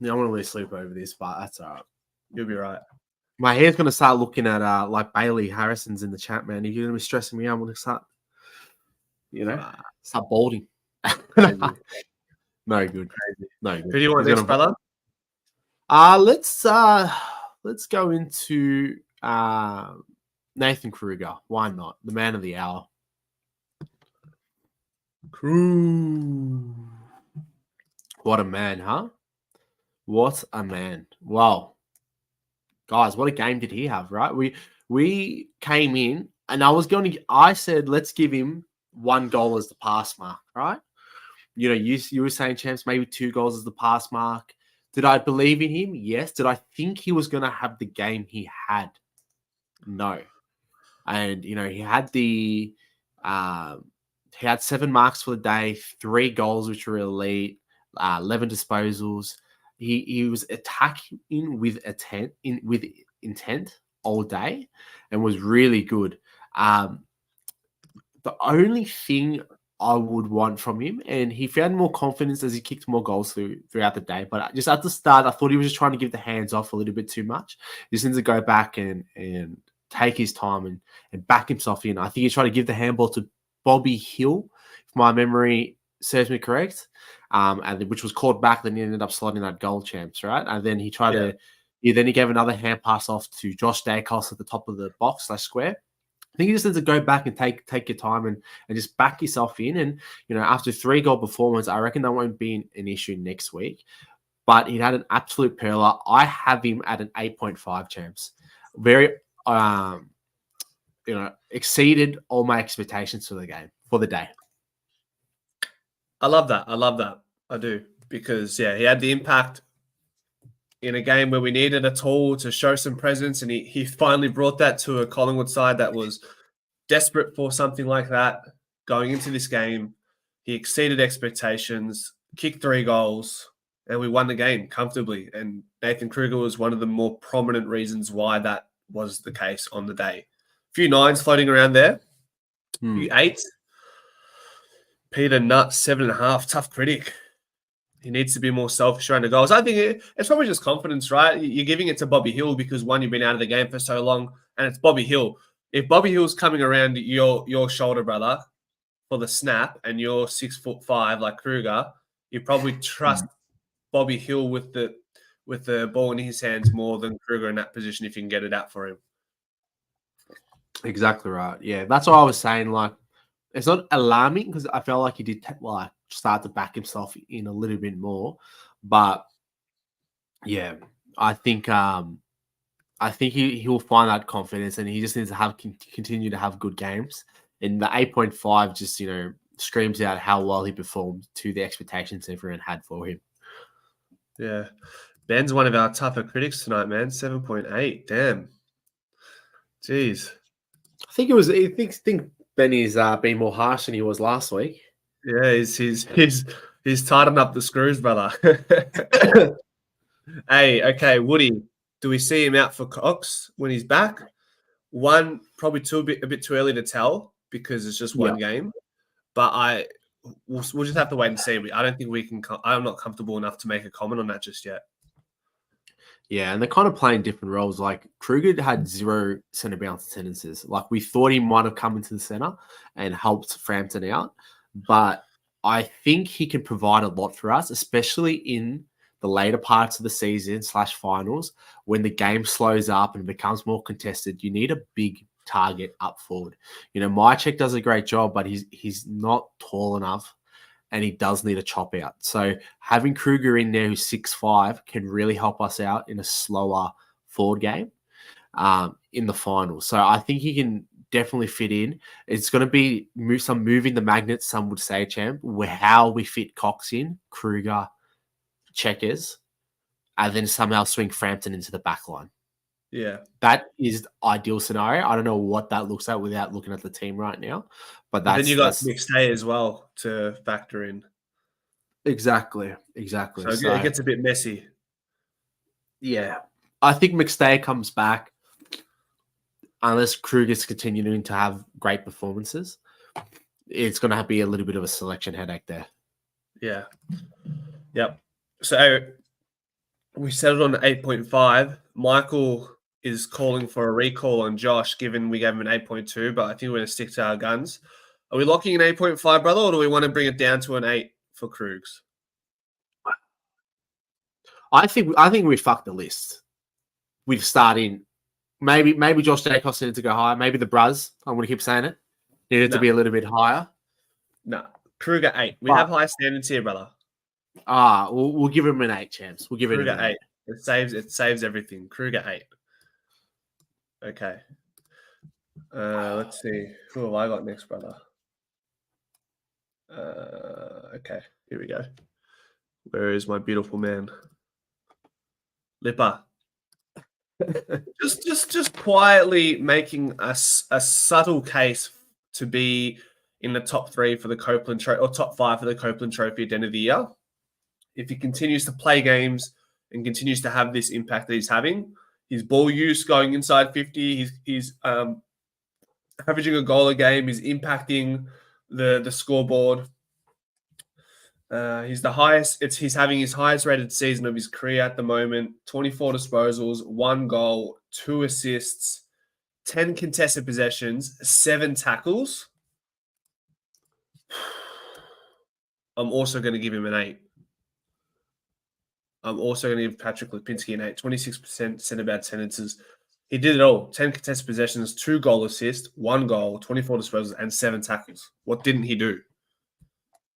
I want to lose sleep over this, but that's all right. You'll be right. My hair's gonna start looking at like Bailey Harrison's in the chat, man. If you're gonna be stressing me out, I'm gonna start, start balding. Crazy. No good. No good. Who do you want next, brother? Let's go into Nathan Kruger. Why not? The man of the hour. What a man, huh? What a man. Wow. Guys, what a game did he have, right? We came in and I said, let's give him 1 goal as the pass mark, right? You were saying, champs, maybe 2 goals as the pass mark. Did I believe in him? Yes. Did I think he was going to have the game he had? No. And, he had he had 7 marks for the day, 3 goals, which were elite, 11 disposals. He was attacking with intent all day and was really good. The only thing I would want from him, and he found more confidence as he kicked more goals throughout the day. But just at the start, I thought he was just trying to give the hands off a little bit too much. He just needs to go back and take his time and back himself in. I think he tried to give the handball to Bobby Hill, if my memory serves me correct, and which was called back. Then he ended up slotting that goal, champs, right? And then he tried he gave another hand pass off to Josh Dacos at the top of the box/square. I think you just need to go back and take your time and just back yourself in. And, after 3-goal performance, I reckon that won't be an issue next week. But he had an absolute perler. I have him at an 8.5, champs. Very, exceeded all my expectations for the day. I love that. I do. Because, he had the impact in a game where we needed a tool to show some presence, and he finally brought that to a Collingwood side that was desperate for something like that going into this game. He exceeded expectations, kicked 3 goals, and we won the game comfortably. And Nathan Kruger was one of the more prominent reasons why that was the case on the day. A few 9s floating around there, a few 8s. Peter Nutt, 7.5, tough critic. He needs to be more selfish around the goals. I think it's probably just confidence, right? You're giving it to Bobby Hill because, one, you've been out of the game for so long, and it's Bobby Hill. If Bobby Hill's coming around your shoulder, brother, for the snap, and you're 6'5" like Kruger, you probably trust Bobby Hill with the ball in his hands more than Kruger in that position if you can get it out for him. Exactly right. Yeah, that's what I was saying. Like, it's not alarming because I felt like he did start to back himself in a little bit more, but yeah, I think he will find that confidence, and he just needs to continue to have good games. And the 8.5 just screams out how well he performed to the expectations everyone had for him. Yeah, Ben's one of our tougher critics tonight, man. 7.8. Damn. Jeez. I think Benny's been more harsh than he was last week. Yeah, he's tightened up the screws, brother. Hey, okay, Woody. Do we see him out for Cox when he's back? 1, probably 2, a bit too early to tell because it's just one game. But we'll just have to wait and see. I don't think we can. I'm not comfortable enough to make a comment on that just yet. Yeah, and they're kind of playing different roles. Like, Kruger had 0 centre bounce attendances. Like, we thought he might have come into the centre and helped Frampton out, but I think he can provide a lot for us, especially in the later parts of the season / finals, when the game slows up and becomes more contested, you need a big target up forward. Mychek does a great job, but he's not tall enough, and he does need a chop out. So having Kruger in there who's 6'5" can really help us out in a slower forward game in the final. So I think he can definitely fit in. It's going to be some moving the magnets, some would say, champ, how we fit Cox in, Kruger, Checkers, and then somehow swing Frampton into the back line. Yeah. That is the ideal scenario. I don't know what that looks like without looking at the team right now. But then you got McStay as well to factor in. Exactly. So it gets a bit messy. Yeah. I think McStay comes back unless Kruger's continuing to have great performances. It's going to be a little bit of a selection headache there. Yeah. Yep. So we settled on 8.5. Michael is calling for a recall on Josh, given we gave him an 8.2, but I think we're going to stick to our guns. Are we locking in 8.5, brother, or do we want to bring it down to an 8 for Krugs? I think we fucked the list. We've started maybe Josh Jacobs needed to go higher. Maybe the Bruz, I'm going to keep saying it, needed to be a little bit higher. No, Kruger 8. We have high standards here, brother. We'll give him an 8, champs. We'll give Kruger it an 8. It saves everything. Kruger 8. Okay. Let's see. Who have I got next, brother? Okay, here we go. Where is my beautiful man? Lipper. just quietly making a subtle case to be in the top 3 for the Copeland Trophy, or top 5 for the Copeland Trophy at the end of the year. If he continues to play games and continues to have this impact that he's having, his ball use going inside 50, he's averaging a goal a game, he's impacting the scoreboard. He's the highest. He's having his highest rated season of his career at the moment. 24 disposals, 1 goal, 2 assists, 10 contested possessions, 7 tackles. I'm also going to give him an 8. I'm also going to give Patrick Lipinski an 8. 26% centre-back sentences. He did it all. 10 contested possessions, 2 goal assists, 1 goal, 24 disposals, and 7 tackles. What didn't he do?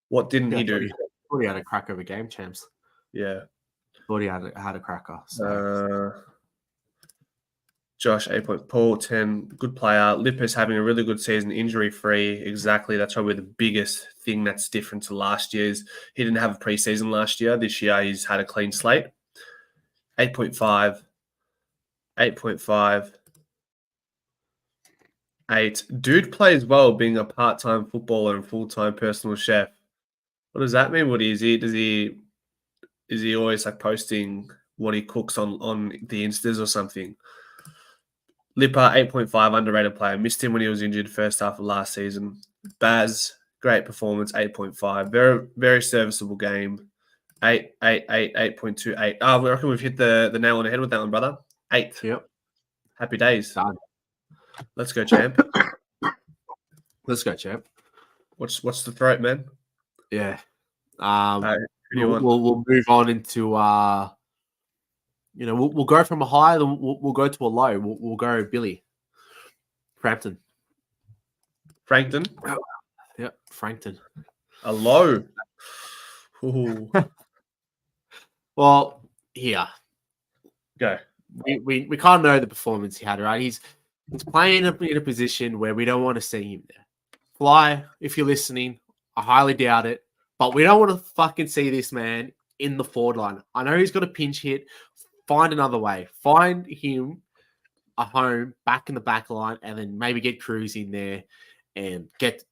What didn't he do? Thought he had a cracker of a game, champs. Yeah. Thought he had a cracker. So. Josh, 8 Paul, 10. Good player. Lipper's having a really good season, injury-free. Exactly. That's probably the biggest thing that's different to last year's. He didn't have a preseason last year. This year, he's had a clean slate. 8.5. 8.5. 8. Dude plays well being a part-time footballer and full-time personal chef. What does that mean? What is he? Is he always like posting what he cooks on the Instas or something? Lipper, 8.5, underrated player. Missed him when he was injured first half of last season. Baz, great performance, 8.5. Very, very serviceable game. 8.2, 8. We reckon we've hit the nail on the head with that one, brother. 8. Yep. Happy days. Done. Let's go, champ. Let's go, champ. What's the throat, man? Yeah. We'll move on into we'll go from a high, then we'll go to a low. We'll go Billy Frampton. Frankton? Yep, Frankton. A low. Ooh. Well, here. Go. We kind of know the performance he had, right? He's playing in a position where we don't want to see him there. Fly, if you're listening, I highly doubt it. But we don't want to fucking see this man in the forward line. I know he's got a pinch hit. Find another way. Find him a home back in the back line, and then maybe get Cruz in there and get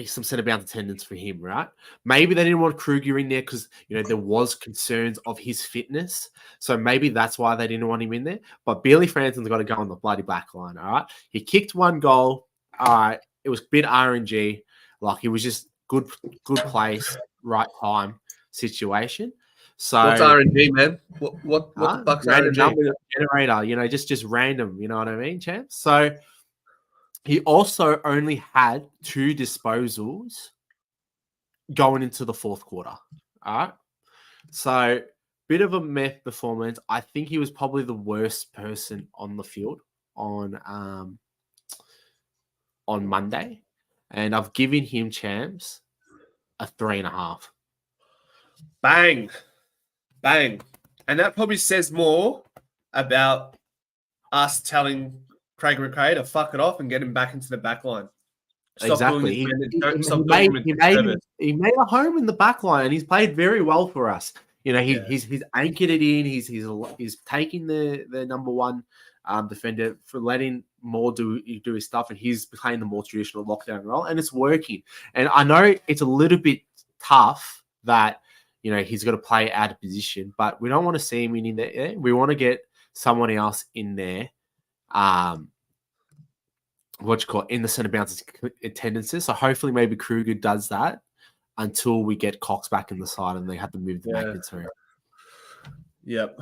some centre bounce attendance for him, right? Maybe they didn't want Kruger in there because there was concerns of his fitness. So maybe that's why they didn't want him in there. But Billy Frampton's got to go on the bloody back line, all right? He kicked 1 goal. All right. It was a bit RNG. Like, it was just good place, right time situation. So what's RNG, man? What the fuck's RNG? Generator, just random. You know what I mean, champ? So he also only had 2 disposals going into the 4th quarter. All right. So bit of a meh performance. I think he was probably the worst person on the field on Monday, and I've given him champs a 3.5. Bang. Bang. And that probably says more about us telling Craig McRae to fuck it off and get him back into the back line. Stop Exactly. doing his Don't stop doing him a disservice. He made a home in the back line, and he's played very well for us. You know, he's anchored it in. He's taking the number one defender for letting Moore do his stuff, and he's playing the more traditional lockdown role, and it's working. And I know it's a little bit tough that, you know, he's got to play out of position, but we don't want to see him in there. We want to get someone else in there. In the centre bounce attendances. So hopefully maybe Kruger does that until we get Cox back in the side and they have to move the maintenance around. Yep.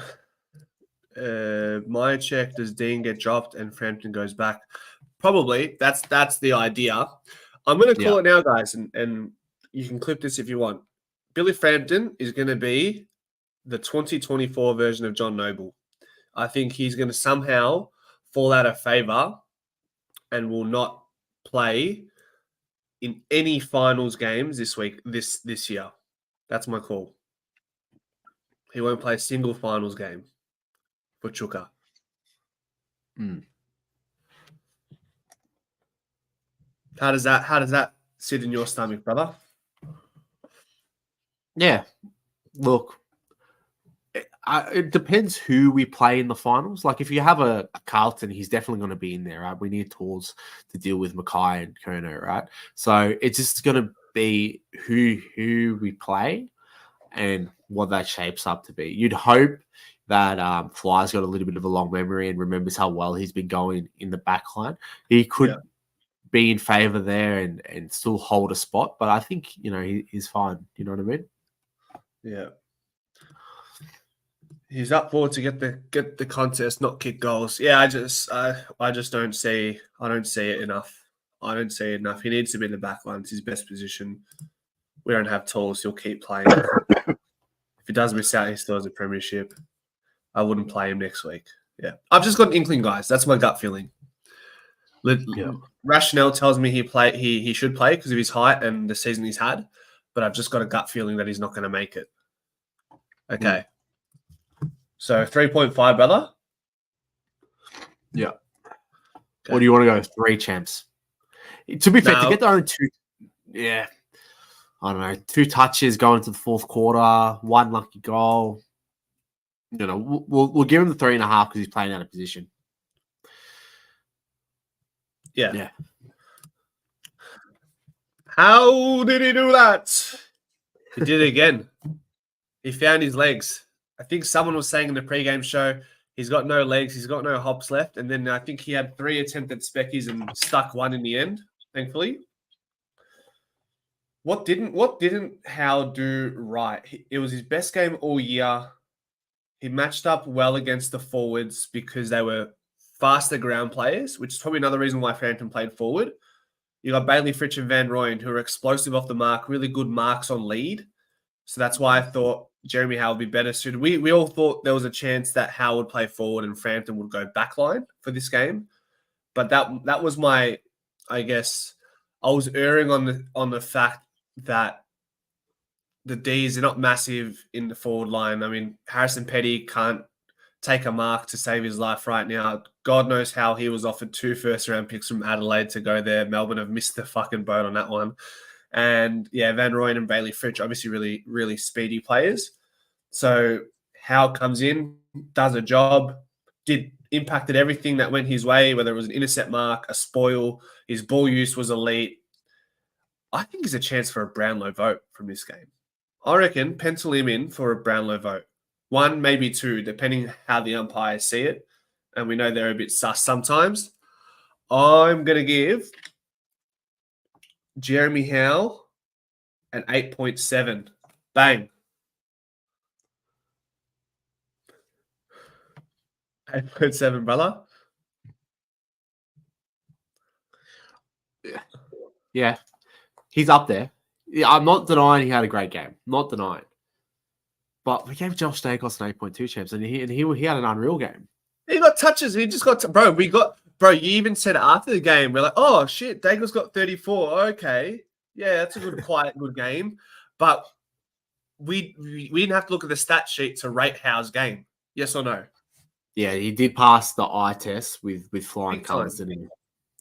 My check, does Dean get dropped and Frampton goes back? Probably. That's the idea. I'm going to call it now, guys, and you can clip this if you want. Billy Frampton is going to be the 2024 version of John Noble. I think he's going to somehow fall out of favour and will not play in any finals games this year. That's my call. He won't play a single finals game for Chuka. How does that sit in your stomach, brother? Yeah. Look, it depends who we play in the finals. Like, if you have a Carlton, he's definitely going to be in there, right? We need tools to deal with Mackay and Kerno, right? So it's just going to be who we play and what that shapes up to be. You'd hope that Fly's got a little bit of a long memory and remembers how well he's been going in the back line. He could be in favour there and still hold a spot, but I think, you know, he's fine. You know what I mean? Yeah. He's up forward to get the contest, not kick goals. Yeah, I just don't see it enough. I don't see it enough. He needs to be in the back line. It's his best position. We don't have tools. He'll keep playing. If he does miss out, he still has a premiership. I wouldn't play him next week. Yeah. I've just got an inkling, guys. That's my gut feeling. Rationale tells me he should play because of his height and the season he's had, but I've just got a gut feeling that he's not going to make it. Okay. So 3.5, brother? Yeah. Okay. What do you want to go? 3 champs. To be fair, to get their own 2, I don't know, 2 touches going into the fourth quarter, 1 lucky goal. You know, we'll give him the 3.5 because he's playing out of position. Yeah. How did he do that? He did it again. He found his legs. I think someone was saying in the pregame show, he's got no legs, he's got no hops left. And then I think he had 3 attempted speckies and stuck 1 in the end, thankfully. What didn't Howe do right? It was his best game all year. He matched up well against the forwards because they were faster ground players, which is probably another reason why Frampton played forward. You got Bailey, Fritsch, and Van Rooyen, who are explosive off the mark, really good marks on lead. So that's why I thought Jeremy Howe would be better suited. We all thought there was a chance that Howe would play forward and Frampton would go backline for this game. But that was my, I guess, I was erring on the fact that the Ds are not massive in the forward line. I mean, Harrison Petty can't take a mark to save his life right now. God knows how he was offered 2 first-round picks from Adelaide to go there. Melbourne have missed the fucking boat on that one. And, Van Rooyen and Bailey Fritsch, obviously really, really speedy players. So Howe comes in, does a job, impacted everything that went his way, whether it was an intercept mark, a spoil, his ball use was elite. I think there's a chance for a Brownlow vote from this game. I reckon pencil him in for a Brownlow vote. 1, maybe 2, depending how the umpires see it. And we know they're a bit sus sometimes. I'm going to give Jeremy Howe an 8.7. Bang. 8.7, brother. Yeah. He's up there. Yeah, I'm not denying he had a great game. Not denying. But we gave Josh Dacos an 8.2 champs, and he had an unreal game. He got touches. He just got bro. You even said after the game, we're like, oh shit, Dacos got 34. Okay, yeah, that's a good game. But we didn't have to look at the stat sheet to rate Howe's game. Yes or no? Yeah, he did pass the eye test with flying Big colours, time. didn't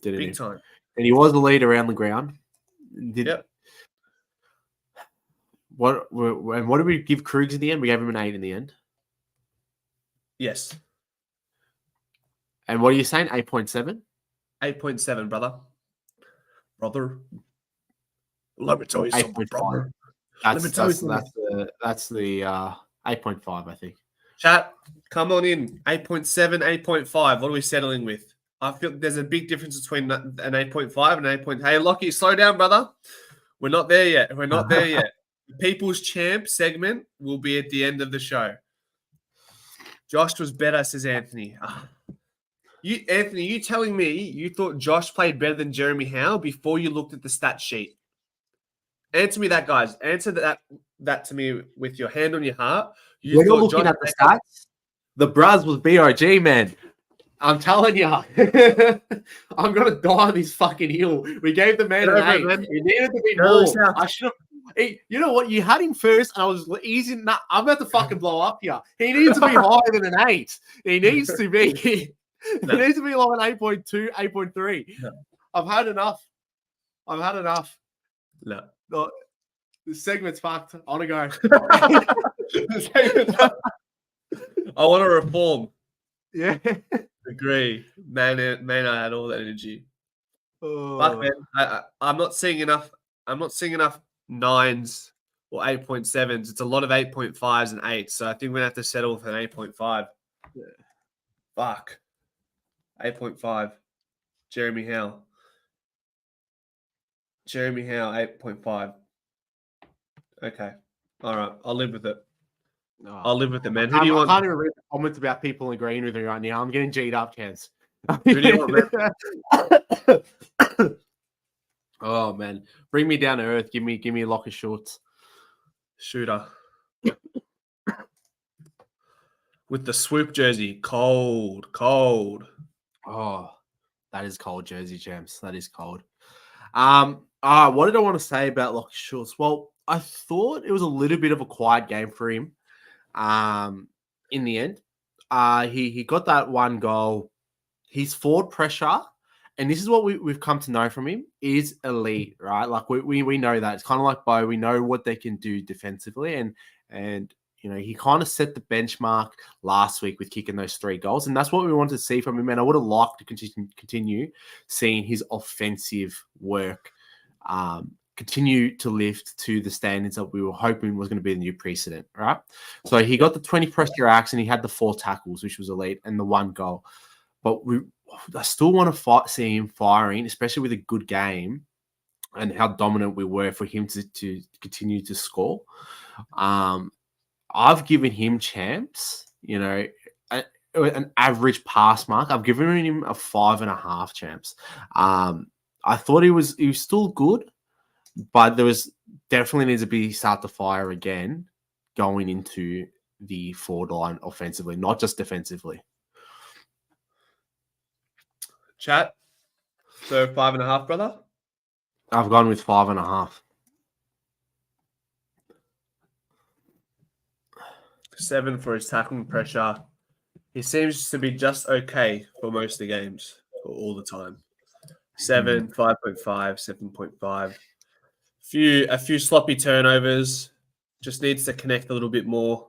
he? Big time. And he was the lead around the ground. Yep. What did we give Krugs in the end? We gave him an 8 in the end. Yes. And what are you saying? 8.7? 8.7, brother. Let me tell you something, brother. That's the 8.5, I think. Chat, come on in. 8.7, 8.5. What are we settling with? I feel there's a big difference between an 8.5 and an 8. Hey, Lockie, slow down, brother. We're not there yet. The People's Champ segment will be at the end of the show. Josh was better, says Anthony. Anthony, you telling me you thought Josh played better than Jeremy Howe before you looked at the stat sheet? Answer me that, guys. Answer that to me with your hand on your heart. When you're looking at the stats, the Braz was BRG, man. I'm telling you. I'm going to die on this fucking hill. We gave the man an 8. Man. He needed to be more. I should have. You know what? You had him first, and I was easy. Nah, I'm about to fucking blow up here. He needs to be higher than an 8. He needs to be. He needs to be like an 8.2, 8.3. No. I've had enough. No. The segment's fucked. I want to go. I want to reform. Yeah. Agree. Man, I had all that energy. Oh. Fuck, man. I'm not seeing enough 9s or 8.7s. It's a lot of 8.5s and 8s. So I think we're going to have to settle with an 8.5. Yeah. Fuck. 8.5. Jeremy Howe, 8.5. Okay. All right. I'll live with it. I'll live with it, man. Who do you want? I can't even read the comments about people agreeing with me right now. I'm getting G'd up, Chance. Who do you want, man? Oh, man. Bring me down to earth. Give me a lock of shorts. Shooter. With the swoop jersey. Cold. Oh, that is cold jersey, James. That is cold. What did I want to say about Lockie Shorts? Well, I thought it was a little bit of a quiet game for him. In the end, he got that one goal. His forward pressure, and this is what we've come to know from him, is elite, right? Like we know that. It's kind of like Bo. We know what they can do defensively, and you know, he kind of set the benchmark last week with kicking those 3 goals, and that's what we wanted to see from him. And I would have liked to continue seeing his offensive work continue to lift to the standards that we were hoping was going to be the new precedent, right? So he got the 20 pressure acts and he had the 4 tackles, which was elite, and the 1 goal. But I still want to see him firing, especially with a good game and how dominant we were for him to continue to score. I've given him champs, you know, an average pass mark. I've given him a 5.5 champs. I thought he was still good, but there was definitely needs to be start to fire again going into the forward line offensively, not just defensively. Chat. So 5.5, brother? I've gone with 5.5. 7 for his tackling pressure. He seems to be just okay for most of the games, or all the time. 7, 5.5, 7.5. A few sloppy turnovers. Just needs to connect a little bit more.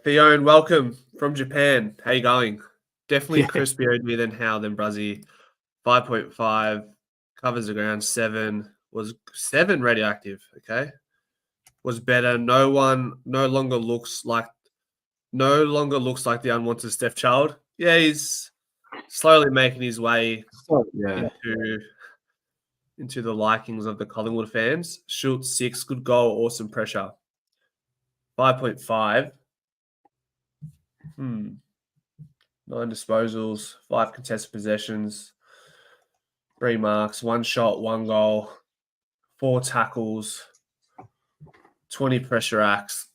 Theon, welcome from Japan. How you going? Definitely crispier than Howe than Brazzy. 5.5 covers the ground. 7 was 7 radioactive. Okay, was better. No longer looks like the unwanted Steph Child. Yeah, he's slowly making his way into the likings of the Collingwood fans. Schultz 6, good goal, awesome pressure. 5.5. 9 disposals, 5 contested possessions, 3 marks, 1 shot, 1 goal, 4 tackles. 20 pressure acts.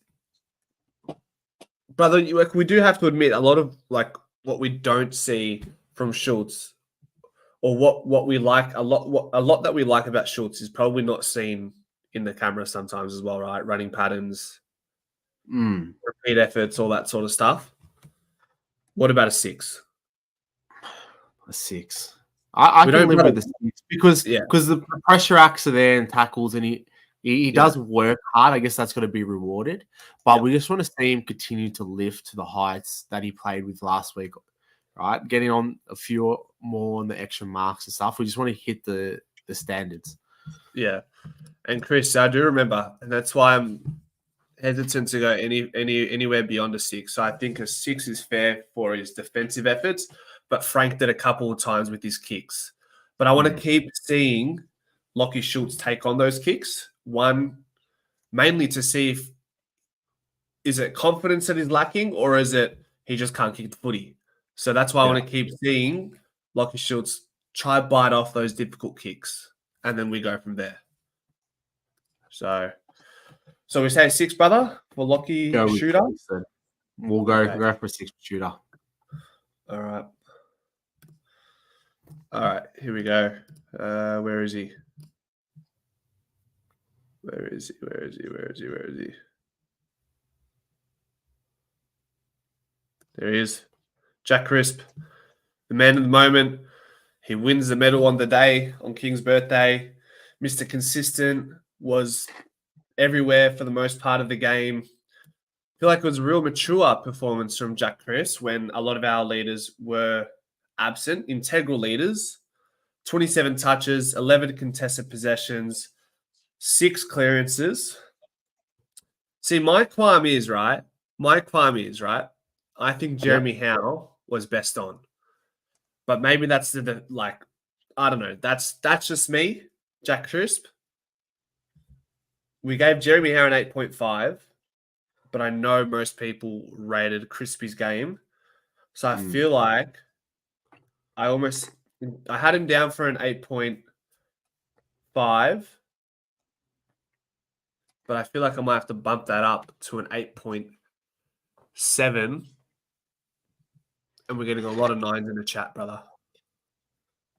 Brother, we do have to admit a lot of what we don't see from Schultz, or what we like a lot that we like about Schultz is probably not seen in the camera sometimes as well, right? Running patterns, repeat efforts, all that sort of stuff. What about a 6? A 6. I We can don't live run with the 6 because Yeah. the pressure acts are there and tackles, and he Yeah. does work hard. I guess that's got to be rewarded. But Yeah. we just want to see him continue to lift to the heights that he played with last week, right? Getting on a few more on the extra marks and stuff. We just want to hit the standards. Yeah. And Chris, I do remember, and that's why I'm hesitant to go anywhere beyond a 6. So I think a 6 is fair for his defensive efforts, but Frank did a couple of times with his kicks. But I want to keep seeing Lockie Schultz take on those kicks. One, mainly to see if is it confidence that he's lacking, or is it he just can't kick the footy. So that's why I want to keep seeing Lockie Schultz try bite off those difficult kicks, and then we go from there. So we say 6, brother, for Lockie shooter. We'll go for a 6 shooter. All right. Here we go. Where is he? Where is he? There he is. Jack Crisp, the man of the moment. He wins the medal on the day, on King's birthday. Mr. Consistent, was everywhere for the most part of the game. I feel like it was a real mature performance from Jack Crisp when a lot of our leaders were absent, integral leaders. 27 touches, 11 contested possessions, 6 clearances. See, my qualm is, right? I think Jeremy Howe was best on. But maybe that's I don't know. That's just me, Jack Crisp. We gave Jeremy Howe an 8.5, but I know most people rated Crispy's game. So I feel like I had him down for an 8.5, but I feel like I might have to bump that up to an 8.7. And we're getting a lot of 9s in the chat, brother.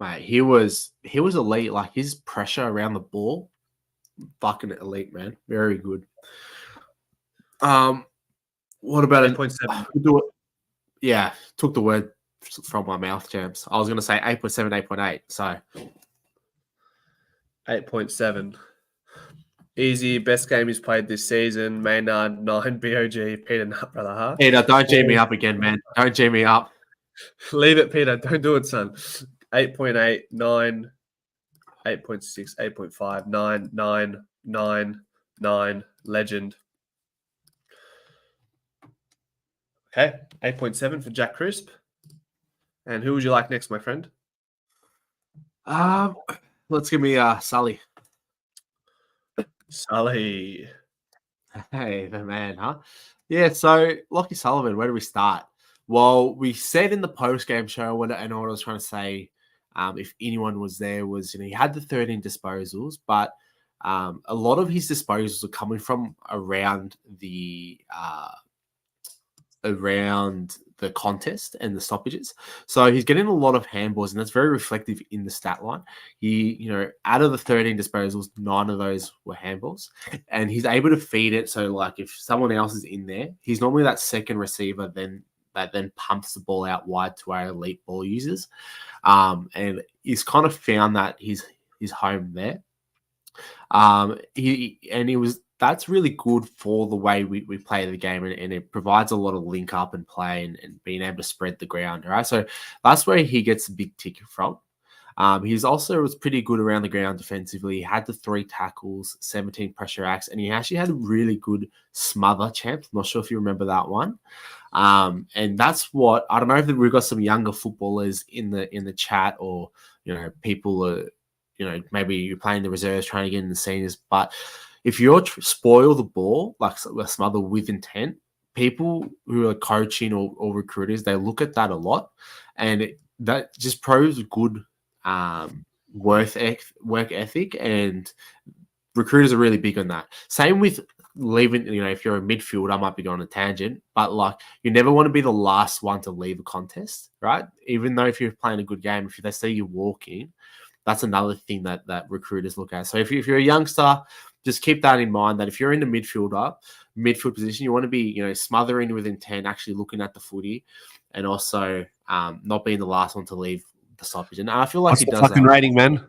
Mate, he was elite. Like his pressure around the ball, fucking elite, man. Very good. What about 8.7? Yeah, took the word from my mouth, champs. I was going to say 8.7, 8.8. So 8.7. Easy. Best game he's played this season. Maynard 9 BOG. Peter Nut, brother. Huh? Peter, don't G me up again, man. Don't G me up. Leave it, Peter. Don't do it, son. 8.8, 9, 8.6, 8.5, 9, 9, 9, 9. Legend. Okay. 8.7 for Jack Crisp. And who would you like next, my friend? Let's give me Sully. Sully. Hey, the man, huh? Yeah, so Lockie Sullivan, where do we start? Well, we said in the post-game show, and what I was trying to say, if anyone was there, was he had the 13 disposals, but a lot of his disposals are coming from around the contest and the stoppages. So he's getting a lot of handballs, and that's very reflective in the stat line. He, out of the 13 disposals, 9 of those were handballs, and he's able to feed it. So like if someone else is in there, he's normally that second receiver that then pumps the ball out wide to our elite ball users. And he's kind of found that his home there. That's really good for the way we play the game, and it provides a lot of link up and play and being able to spread the ground. All right. So that's where he gets a big tick from. He's also was pretty good around the ground defensively. He had the 3 tackles, 17 pressure acts, and he actually had a really good smother, champ. I'm not sure if you remember that one. And that's what, I don't know if we've got some younger footballers in the chat, or people are, maybe you're playing the reserves trying to get in the seniors, but if you're spoil the ball, like a smother with intent, people who are coaching or recruiters, they look at that a lot, and that just proves good work ethic, and recruiters are really big on that. Same with leaving, if you're a midfielder, I might be going on a tangent, but like you never want to be the last one to leave a contest, right? Even though if you're playing a good game, if they see you walking, that's another thing that recruiters look at. So if you're a youngster, just keep that in mind, that if you're in the midfield position, you want to be, smothering with intent, actually looking at the footy, and also not being the last one to leave the stoppage. And I feel like he does fucking that. rating, man.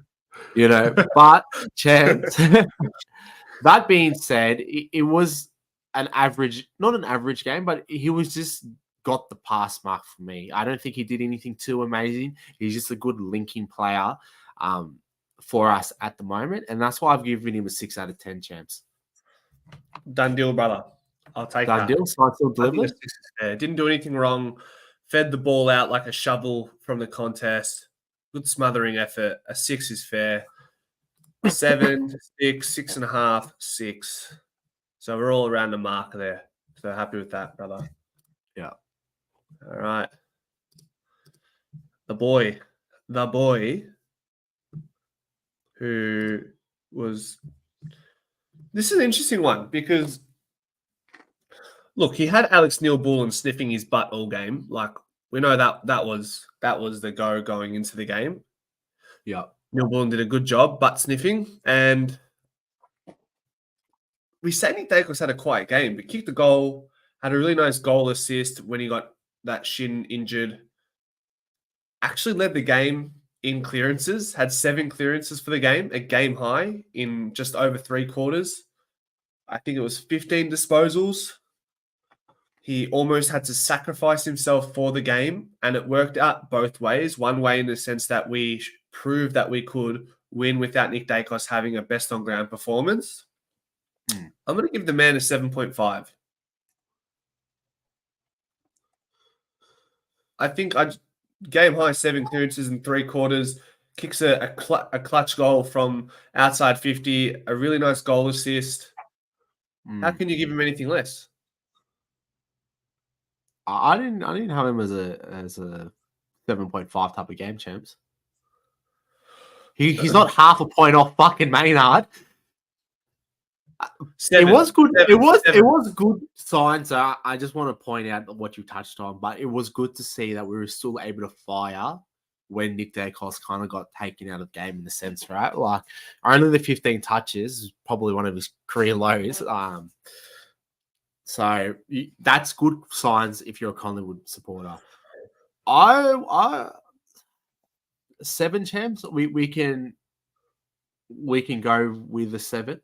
But chance. That being said, it was not an average game, but he was just got the pass mark for me. I don't think he did anything too amazing. He's just a good linking player for us at the moment, and that's why I've given him a 6 out of 10, champs. Done deal, brother. I'll take Done that. deal. So I still delivered. Didn't do anything wrong. Fed the ball out like a shovel from the contest. Good smothering effort. A 6 is fair. 7, 6, 6.5, 6. So we're all around the mark there. So happy with that, brother. Yeah. All right. The boy who was... This is an interesting one because, look, he had Alex Neil-Bullen sniffing his butt all game. Like, we know that was the go going into the game. Yeah. Neil-Bullen did a good job butt sniffing, and we say Nick Dacos had a quiet game, but kicked the goal, had a really nice goal assist when he got that shin injured. Actually led the game in clearances, had 7 clearances for the game, a game high in just over 3 quarters. I think it was 15 disposals. He almost had to sacrifice himself for the game, and it worked out both ways. One way in the sense that we proved that we could win without Nick Dacos having a best on ground performance. I'm going to give the man a 7.5. I think game high 7 clearances in 3 quarters, kicks a clutch goal from outside 50, a really nice goal assist. How can you give him anything less? I didn't have him as a 7.5 type of game, champs. He's not half a point off fucking Maynard. 7, it was good. 7, it was good signs. I just want to point out what you touched on, but it was good to see that we were still able to fire when Nick Dacos kind of got taken out of the game in the sense, right? Like only the 15 touches is probably one of his career lows. So that's good signs if you're a Collingwood supporter. I 7, champs. We can go with the 7.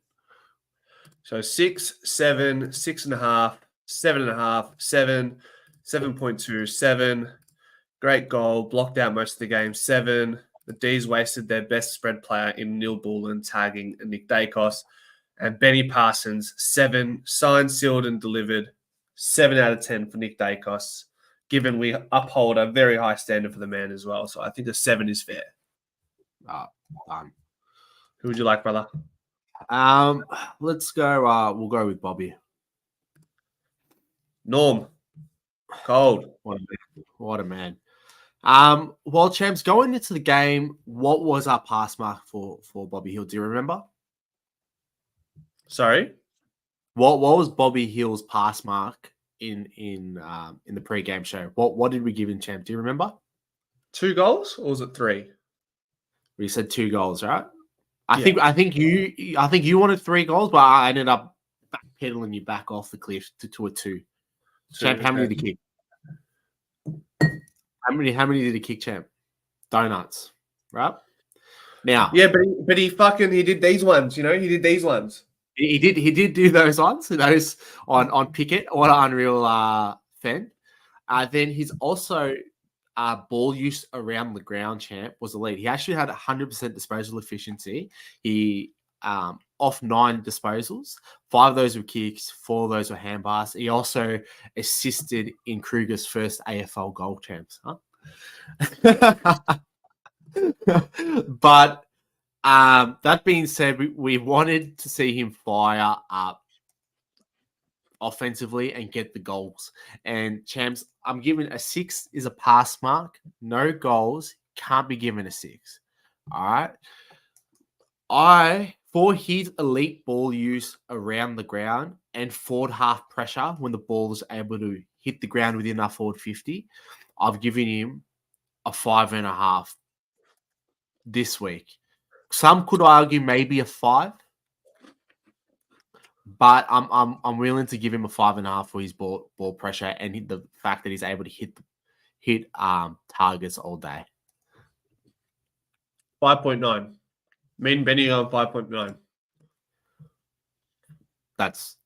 So 6, 7, 6.5, 7.5, 7, 7.2, 7. Great goal, blocked out most of the game. 7. The D's wasted their best spread player in Neil-Bullen, tagging Nick Dacos. And Benny Parsons, 7. Signed, sealed, and delivered. 7 out of 10 for Nick Dacos, given we uphold a very high standard for the man as well. So I think a 7 is fair. Done. Who would you like, brother? Let's go. We'll go with Bobby. Norm. Cold. What a man. Well, champs, going into the game, what was our pass mark for Bobby Hill? Do you remember? Sorry? What was Bobby Hill's pass mark in the pre-game show? What did we give him, champ? Do you remember? 2 goals, or was it 3? We said 2 goals, right? I think you wanted 3 goals, but I ended up pedaling you back off the cliff to a 2. Champ, how many did he kick? How many did he kick, champ? Donuts, right? Now, yeah, but he did these ones. He did these ones. He did do those ones. Those on Pickett. What an unreal fan. Then he's also ball use around the ground, champ, was elite. He actually had 100% disposal efficiency. He off 9 disposals, 5 of those were kicks, 4 of those were handbars. He also assisted in Kruger's first AFL goal, champs. Huh? But that being said, we wanted to see him fire up offensively and get the goals. And champs, I'm giving a 6 is a pass mark. No goals, can't be given a 6. All right. For his elite ball use around the ground and forward half pressure when the ball is able to hit the ground within that forward 50, I've given him a 5.5 this week. Some could argue maybe a 5, but I'm willing to give him a 5.5 for his ball pressure and the fact that he's able to hit targets all day. 5.9. Me and Benny on 5.9. That's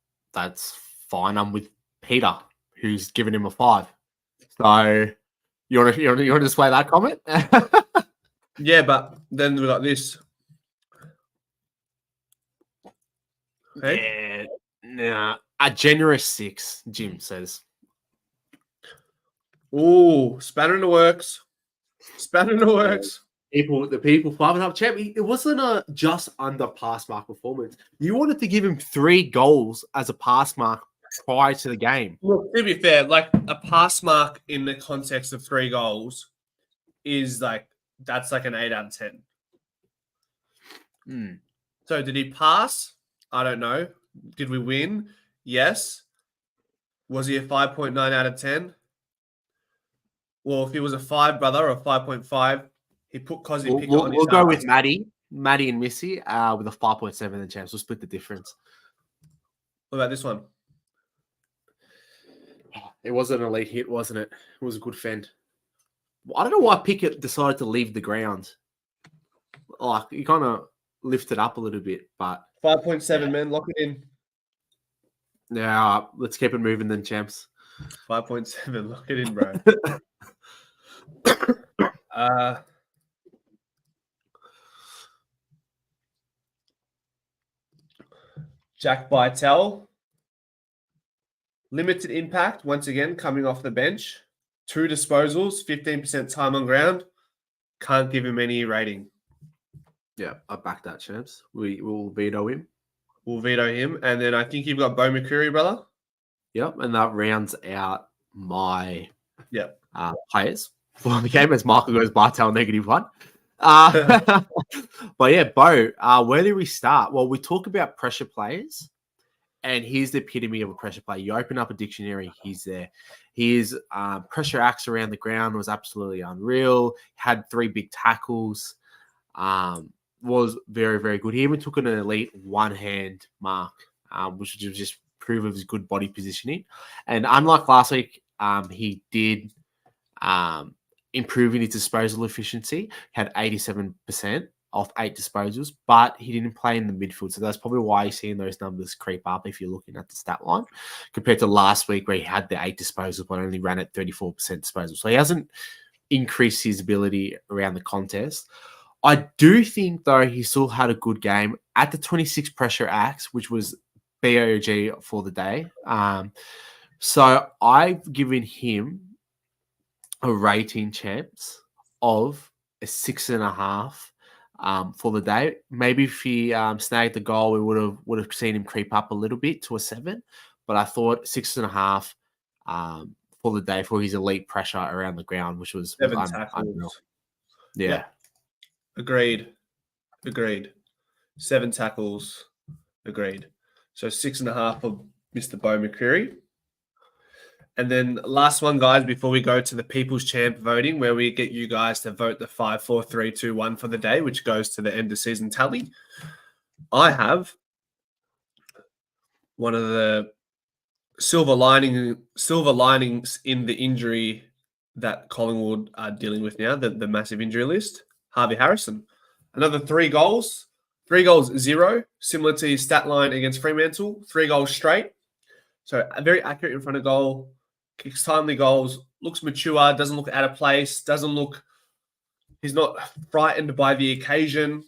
fine. I'm with Peter, who's given him a 5. So you want to display that comment? Yeah, but then we got this. Okay? Yeah, nah, a generous 6. Jim says. Ooh, spanner in the works. Spanner in the works. The people 5.5 champ. It wasn't a just under pass mark performance. You wanted to give him 3 goals as a pass mark prior to the game. Look, to be fair, like a pass mark in the context of 3 goals is that's like an 8 out of 10. So did he pass? I don't know. Did we win? Yes. Was he a 5.9 out of 10? Well, if he was a 5, brother, or a 5.5, he put Cosy Picker on his We'll go with Maddie and Missy with a 5.7 in the champs. We'll split the difference. What about this one? It was an elite hit, wasn't it? It was a good fend. I don't know why Pickett decided to leave the ground. Like, he kind of lifted up a little bit, but 5.7, man. Lock it in. Yeah, let's keep it moving then, champs. 5.7. Lock it in, bro. Jack Bytel. Limited impact, once again, coming off the bench. 2 disposals, 15% time on ground. Can't give him any rating. Yeah, I back that, champs. We will veto him. We'll veto him. And then I think you've got Bo McCreary, brother. Yep, and that rounds out my players for the game as Michael goes Bartel -1. But yeah, Bo, where do we start? Well, we talk about pressure players, and here's the epitome of a pressure player. You open up a dictionary, he's there. His pressure acts around the ground was absolutely unreal. Had 3 big tackles. Was very, very good. He even took an elite one-hand mark, which was just proof of his good body positioning. And unlike last week, he did improve in his disposal efficiency. Had 87% off 8 disposals, but he didn't play in the midfield. So that's probably why you're seeing those numbers creep up if you're looking at the stat line compared to last week where he had the 8 disposals but only ran at 34% disposal. So he hasn't increased his ability around the contest. I do think, though, he still had a good game at the 26 pressure acts, which was BOG for the day. So I've given him a rating, champs, of a 6.5 for the day. Maybe if he snagged the goal, we would have seen him creep up a little bit to a 7. But I thought 6.5 for the day for his elite pressure around the ground, which was 7 tackles. Yeah. Agreed. 7 tackles. Agreed. So 6.5 for Mr. Bo McCreary. And then last one, guys, before we go to the People's Champ voting, where we get you guys to vote the 5, 4, 3, 2, 1 for the day, which goes to the end of season tally. I have one of the silver linings in the injury that Collingwood are dealing with now, the massive injury list. Harvey Harrison, another 3 goals. 3 goals, 0, similar to his stat line against Fremantle. 3 goals straight. So very accurate in front of goal. Kicks timely goals. Looks mature. Doesn't look out of place. He's not frightened by the occasion.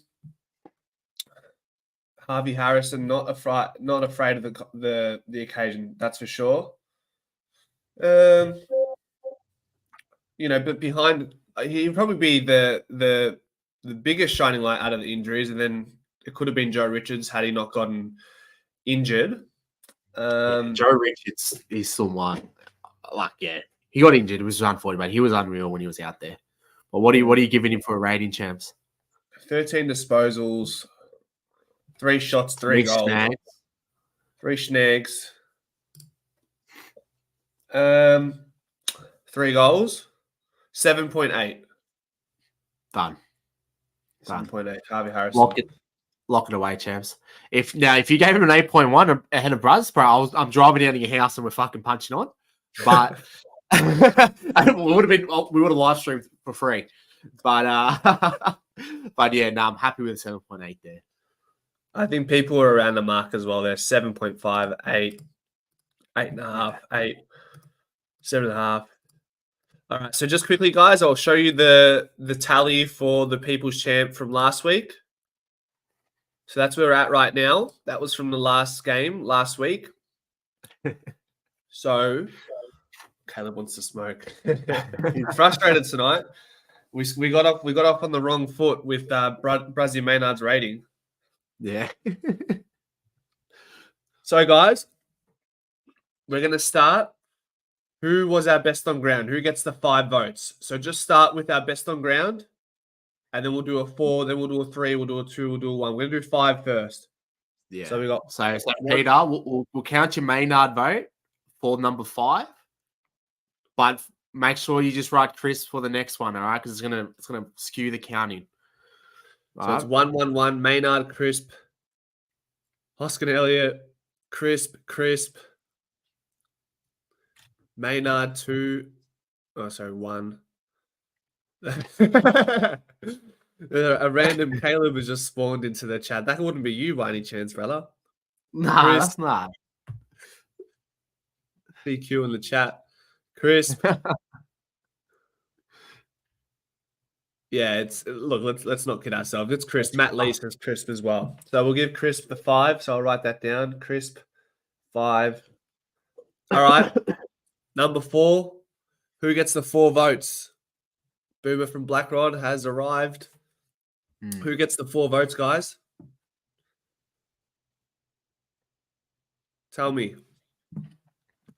Harvey Harrison, not afraid of the occasion. That's for sure. But behind, he'd probably be the biggest shining light out of the injuries, and then it could have been Joe Richards had he not gotten injured. Joe Richards is someone he got injured. It was unfortunate, but he was unreal when he was out there. But what are you giving him for a rating, champs? 13 disposals, 3 shots, 3 goals. Snags. 3 snags. 3 goals. 7.8. Done. 7.8. Harvey Harrison. Lock it away, champs. If you gave him an 8.1 ahead of Bruz, bro, I'm driving down to your house and we're fucking punching on. But we would have live streamed for free. But but yeah, no, I'm happy with 7.8 there. I think people are around the mark as well. They're 7.5, 8, 8.5, 8, 7.5. All right. So just quickly, guys, I'll show you the tally for the People's Champ from last week. So that's where we're at right now. That was from the last game last week. So Caleb wants to smoke. He's frustrated tonight. We got off on the wrong foot with Brazzy Maynard's rating. Yeah. So guys, we're gonna start. Who was our best on ground? Who gets the 5 votes? So just start with our best on ground, and then we'll do a 4, then we'll do a 3, we'll do a 2, we'll do a 1. We're gonna do 5 first. Yeah. So we got. So Peter, we'll count your Maynard vote for number 5, but make sure you just write Chris for the next one, all right? Because it's gonna skew the counting. So it's 1-1-1. Maynard, Crisp, Hoskin, Elliott, Crisp, Maynard 2. Oh, sorry, 1. A random Caleb was just spawned into the chat. That wouldn't be you by any chance, brother. Nah, Chris. that's not. CQ in the chat. Crisp. Yeah, let's not kid ourselves. It's Crisp. Matt Lee says Crisp as well. So we'll give Crisp the 5. So I'll write that down. Crisp 5. All right. Number 4. Who gets the 4 votes? Boomer from Blackrod has arrived. Who gets the 4 votes, guys? Tell me.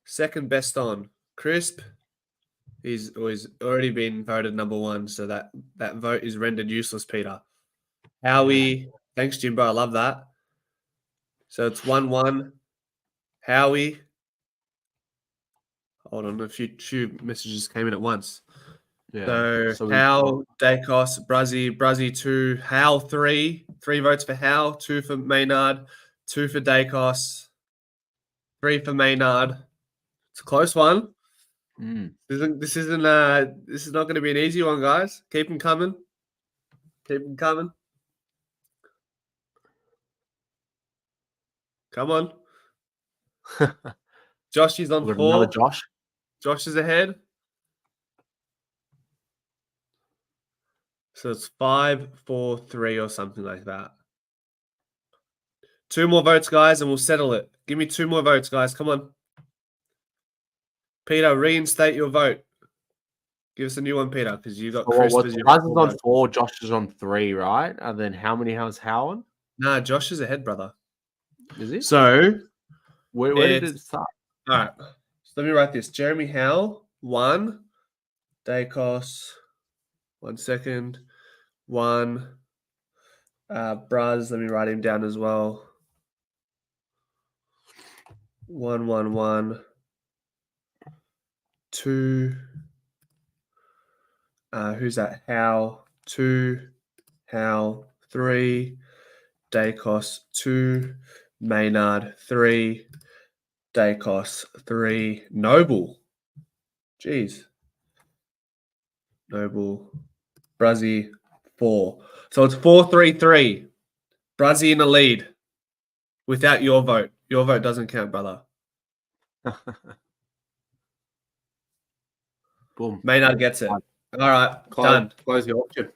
Second best on. Crisp. He's already been voted number 1, so that vote is rendered useless, Peter. Howie. Thanks, Jimbo. I love that. So it's 1-1. Howie. Hold on. A few messages came in at once. Yeah. So Hal, Dacos, Bruzzy 2, Hal 3. 3 votes for Hal, 2 for Maynard, 2 for Dacos, 3 for Maynard. It's a close one. This is not going to be an easy one, guys. Keep them coming. Come on. Josh is on 4. Another Josh. Josh is ahead. So it's 5, 4, 3 or something like that. 2 more votes, guys, and we'll settle it. Give me 2 more votes, guys. Come on. Peter, reinstate your vote. Give us a new one, Peter, because you got Chris. Buzz is on 4, Josh is on 3, right? And then how many has Howard? Nah, Josh is ahead, brother. Is he? So where did it start? All right. So let me write this. Jeremy Howe, 1. Dacos, 1 second. 1. Bruz, let me write him down as well. 1-1-1. 2. Who's that? Howe 2. Howe 3. Dacos 2. Maynard 3. Dacos 3. Noble. Jeez. Noble. Bruzzy 4. So it's 4-3-3. Bruzzy in the lead. Without your vote. Your vote doesn't count, brother. Boom. Maynard gets it. All right. Done. Close the auction.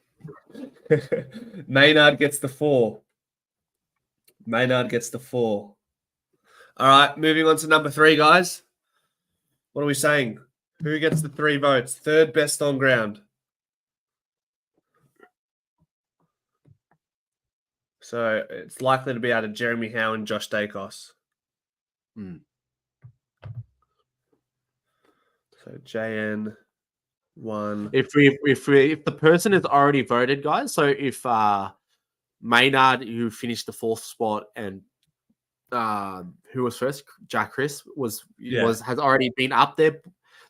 Maynard gets the 4. Maynard gets the 4. All right. Moving on to number 3, guys. What are we saying? Who gets the 3 votes? Third best on ground. So it's likely to be out of Jeremy Howe and Josh Dacos. So JN 1. If the person has already voted, guys. So if Maynard, who finished the 4th spot, and who was first? Jack Crisp has already been up there.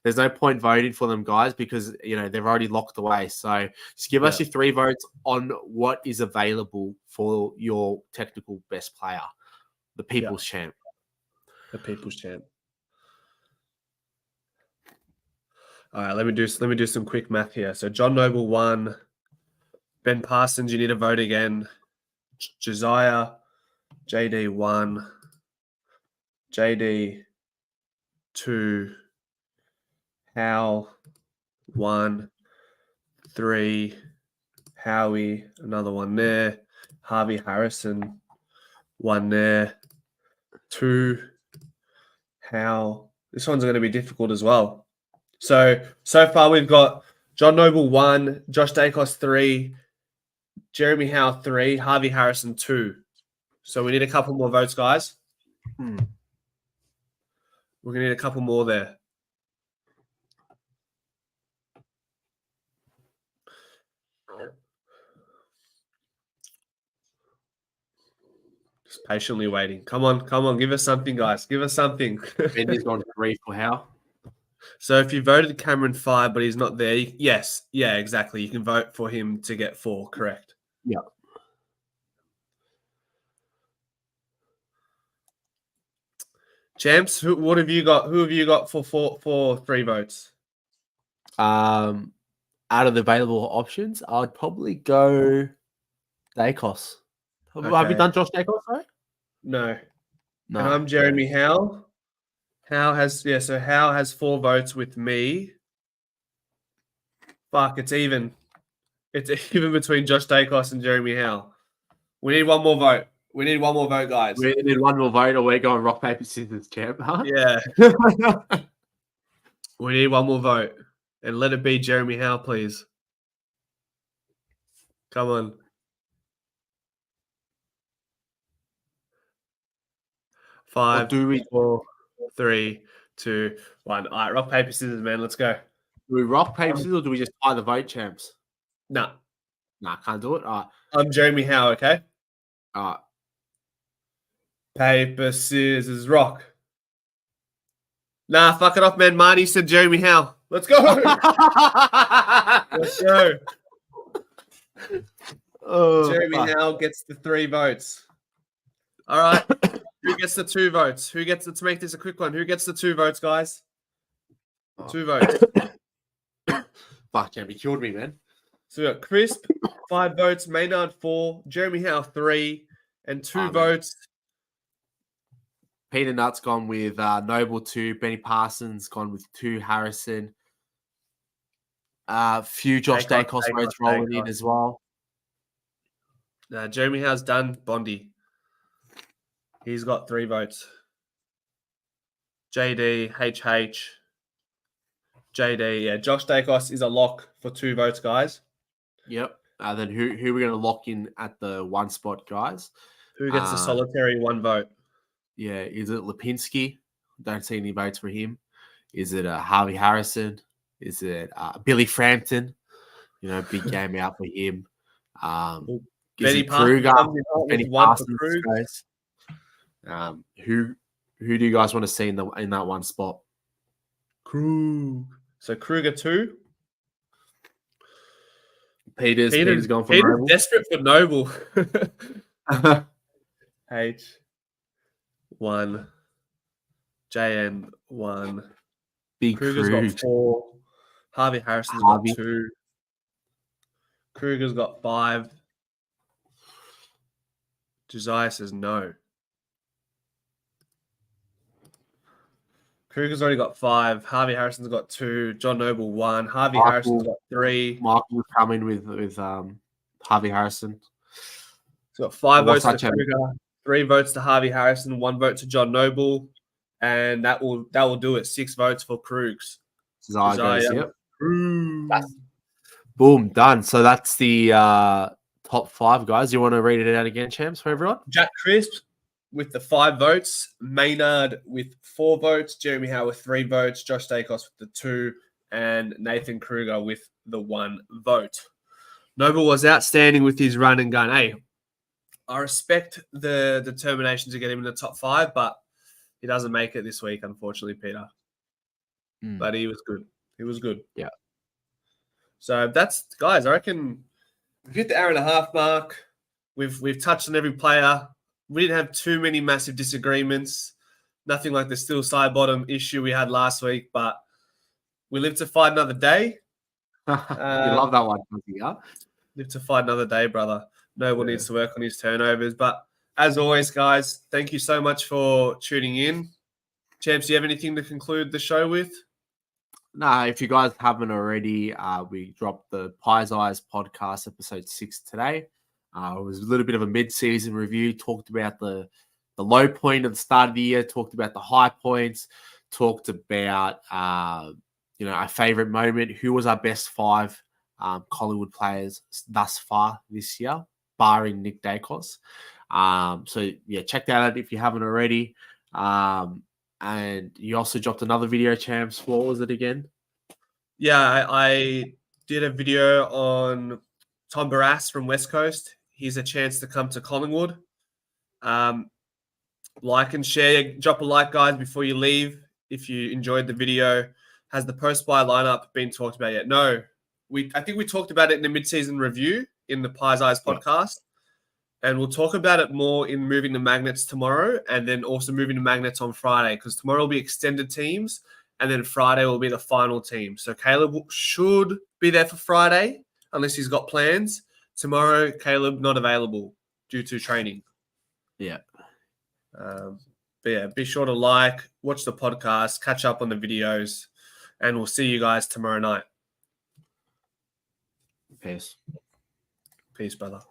There's no point voting for them, guys, because they've already locked away. So just give us your 3 votes on what is available for your technical best player, the People's Champ. The People's Champ. All right, let me do some quick math here. So John Noble 1, Ben Parsons, you need to vote again. Josiah, JD 1, JD 2, Hal 1, 3, Howie, another one there. Harvey Harrison, 1 there. 2, Hal. This one's going to be difficult as well. So far we've got John Noble 1, Josh Dacos 3, Jeremy Howe 3, Harvey Harrison 2. So we need a couple more votes, guys. We're going to need a couple more there. Just patiently waiting. Come on. Give us something, guys. Give us something. Bendy's gone 3 for Howe. So if you voted Cameron 5, but he's not there, yes. Yeah, exactly. You can vote for him to get 4, correct? Yeah. Champs, who have you got for 3 votes? Out of the available options, I'd probably go Dacos. Have you done Josh Dacos, sorry? No. No. And I'm Jeremy Howe. Howe has 4 votes with me. Fuck, it's even. It's even between Josh Dacos and Jeremy Howe. We need one more vote. We need one more vote, guys. We need one more vote, or we're going rock, paper, scissors, champ, huh? Yeah. We need one more vote. And let it be Jeremy Howe, please. Come on. Five, 4, 3, 2, 1. All right, rock, paper, scissors, man. Let's go. Do we rock, paper, scissors, or do we just tie the vote, champs? Nah, can't do it. All right. I'm Jeremy Howe, okay? All right. Paper, scissors, rock. Nah, fuck it off, man. Marty said Jeremy Howe. Let's go. Let's go. Jeremy Howe gets the 3 votes. All right. Who gets the 2 votes? Let's make this a quick one. Who gets the 2 votes, guys? 2 votes. Fuck, champ, you killed me, man. So we got Crisp, 5 votes, Maynard 4, Jeremy Howe 3, and 2 votes. Peter Nutt's gone with Noble 2, Benny Parsons gone with 2, Harrison. Few Josh Dacos votes rolling in as well. Jeremy Howe's done. Bondi. He's got 3 votes. JD, HH, JD. Yeah, Josh Dacos is a lock for 2 votes, guys. Yep. Then who are we going to lock in at the 1 spot, guys? Who gets the solitary 1 vote? Yeah, is it Lipinski? Don't see any votes for him. Is it Harvey Harrison? Is it Billy Frampton? Big game out for him. Is it Kruger? Benny Parsons goes. Who do you guys want to see in that 1 spot? Krug. So Kruger 2. Peter's gone for Peter's Noble. Desperate for Noble. H 1. JN 1. Big Kruger's got 4. Harvey Harrison's got 2. Kruger's got 5. Josiah says no. Kruger's already got 5. Harvey Harrison's got 2. John Noble 1. Harvey Harrison's got 3. Michael will come in with Harvey Harrison. He's got 5 votes to Kruger, 3 votes to Harvey Harrison, 1 vote to John Noble, and that will do it. 6 votes for Krugs. Yep. Boom, done. So that's the top 5, guys. You want to read it out again, champs, for everyone? Jack Crisp with the 5 votes, Maynard with 4 votes, Jeremy Howe with 3 votes, Josh Dacos with the 2, and Nathan Kruger with the 1 vote. Noble was outstanding with his run and gun. Hey, I respect the determination to get him in the top 5, but he doesn't make it this week, unfortunately, Peter. But he was good. He was good. Yeah. So that's, guys, I reckon we've hit the hour and a half mark. We've touched on every player. We didn't have too many massive disagreements. Nothing like the still side bottom issue we had last week, but we live to fight another day. You love that one, yeah? Live to fight another day, brother. No one needs to work on his turnovers. But as always, guys, thank you so much for tuning in. Champs, do you have anything to conclude the show with? No, if you guys haven't already, we dropped the Pies Eyes podcast episode 6 today. It was a little bit of a mid-season review, talked about the low point at the start of the year, talked about the high points, talked about our favorite moment, who was our best 5 Collingwood players thus far this year, barring Nick Dacos. So check that out if you haven't already. And you also dropped another video, Champs. What was it again? Yeah, I did a video on Tom Barras from West Coast. Here's a chance to come to Collingwood. Like and share. Drop a like, guys, before you leave. If you enjoyed the video, has the post-buy lineup been talked about yet? No. I think we talked about it in the mid-season review in the Pies Eyes podcast. And we'll talk about it more in moving the magnets tomorrow and then also moving the magnets on Friday, because tomorrow will be extended teams and then Friday will be the final team. So Caleb should be there for Friday unless he's got plans. Tomorrow, Caleb not available due to training. Yeah. Be sure to like, watch the podcast, catch up on the videos, and we'll see you guys tomorrow night. Peace. Peace, brother.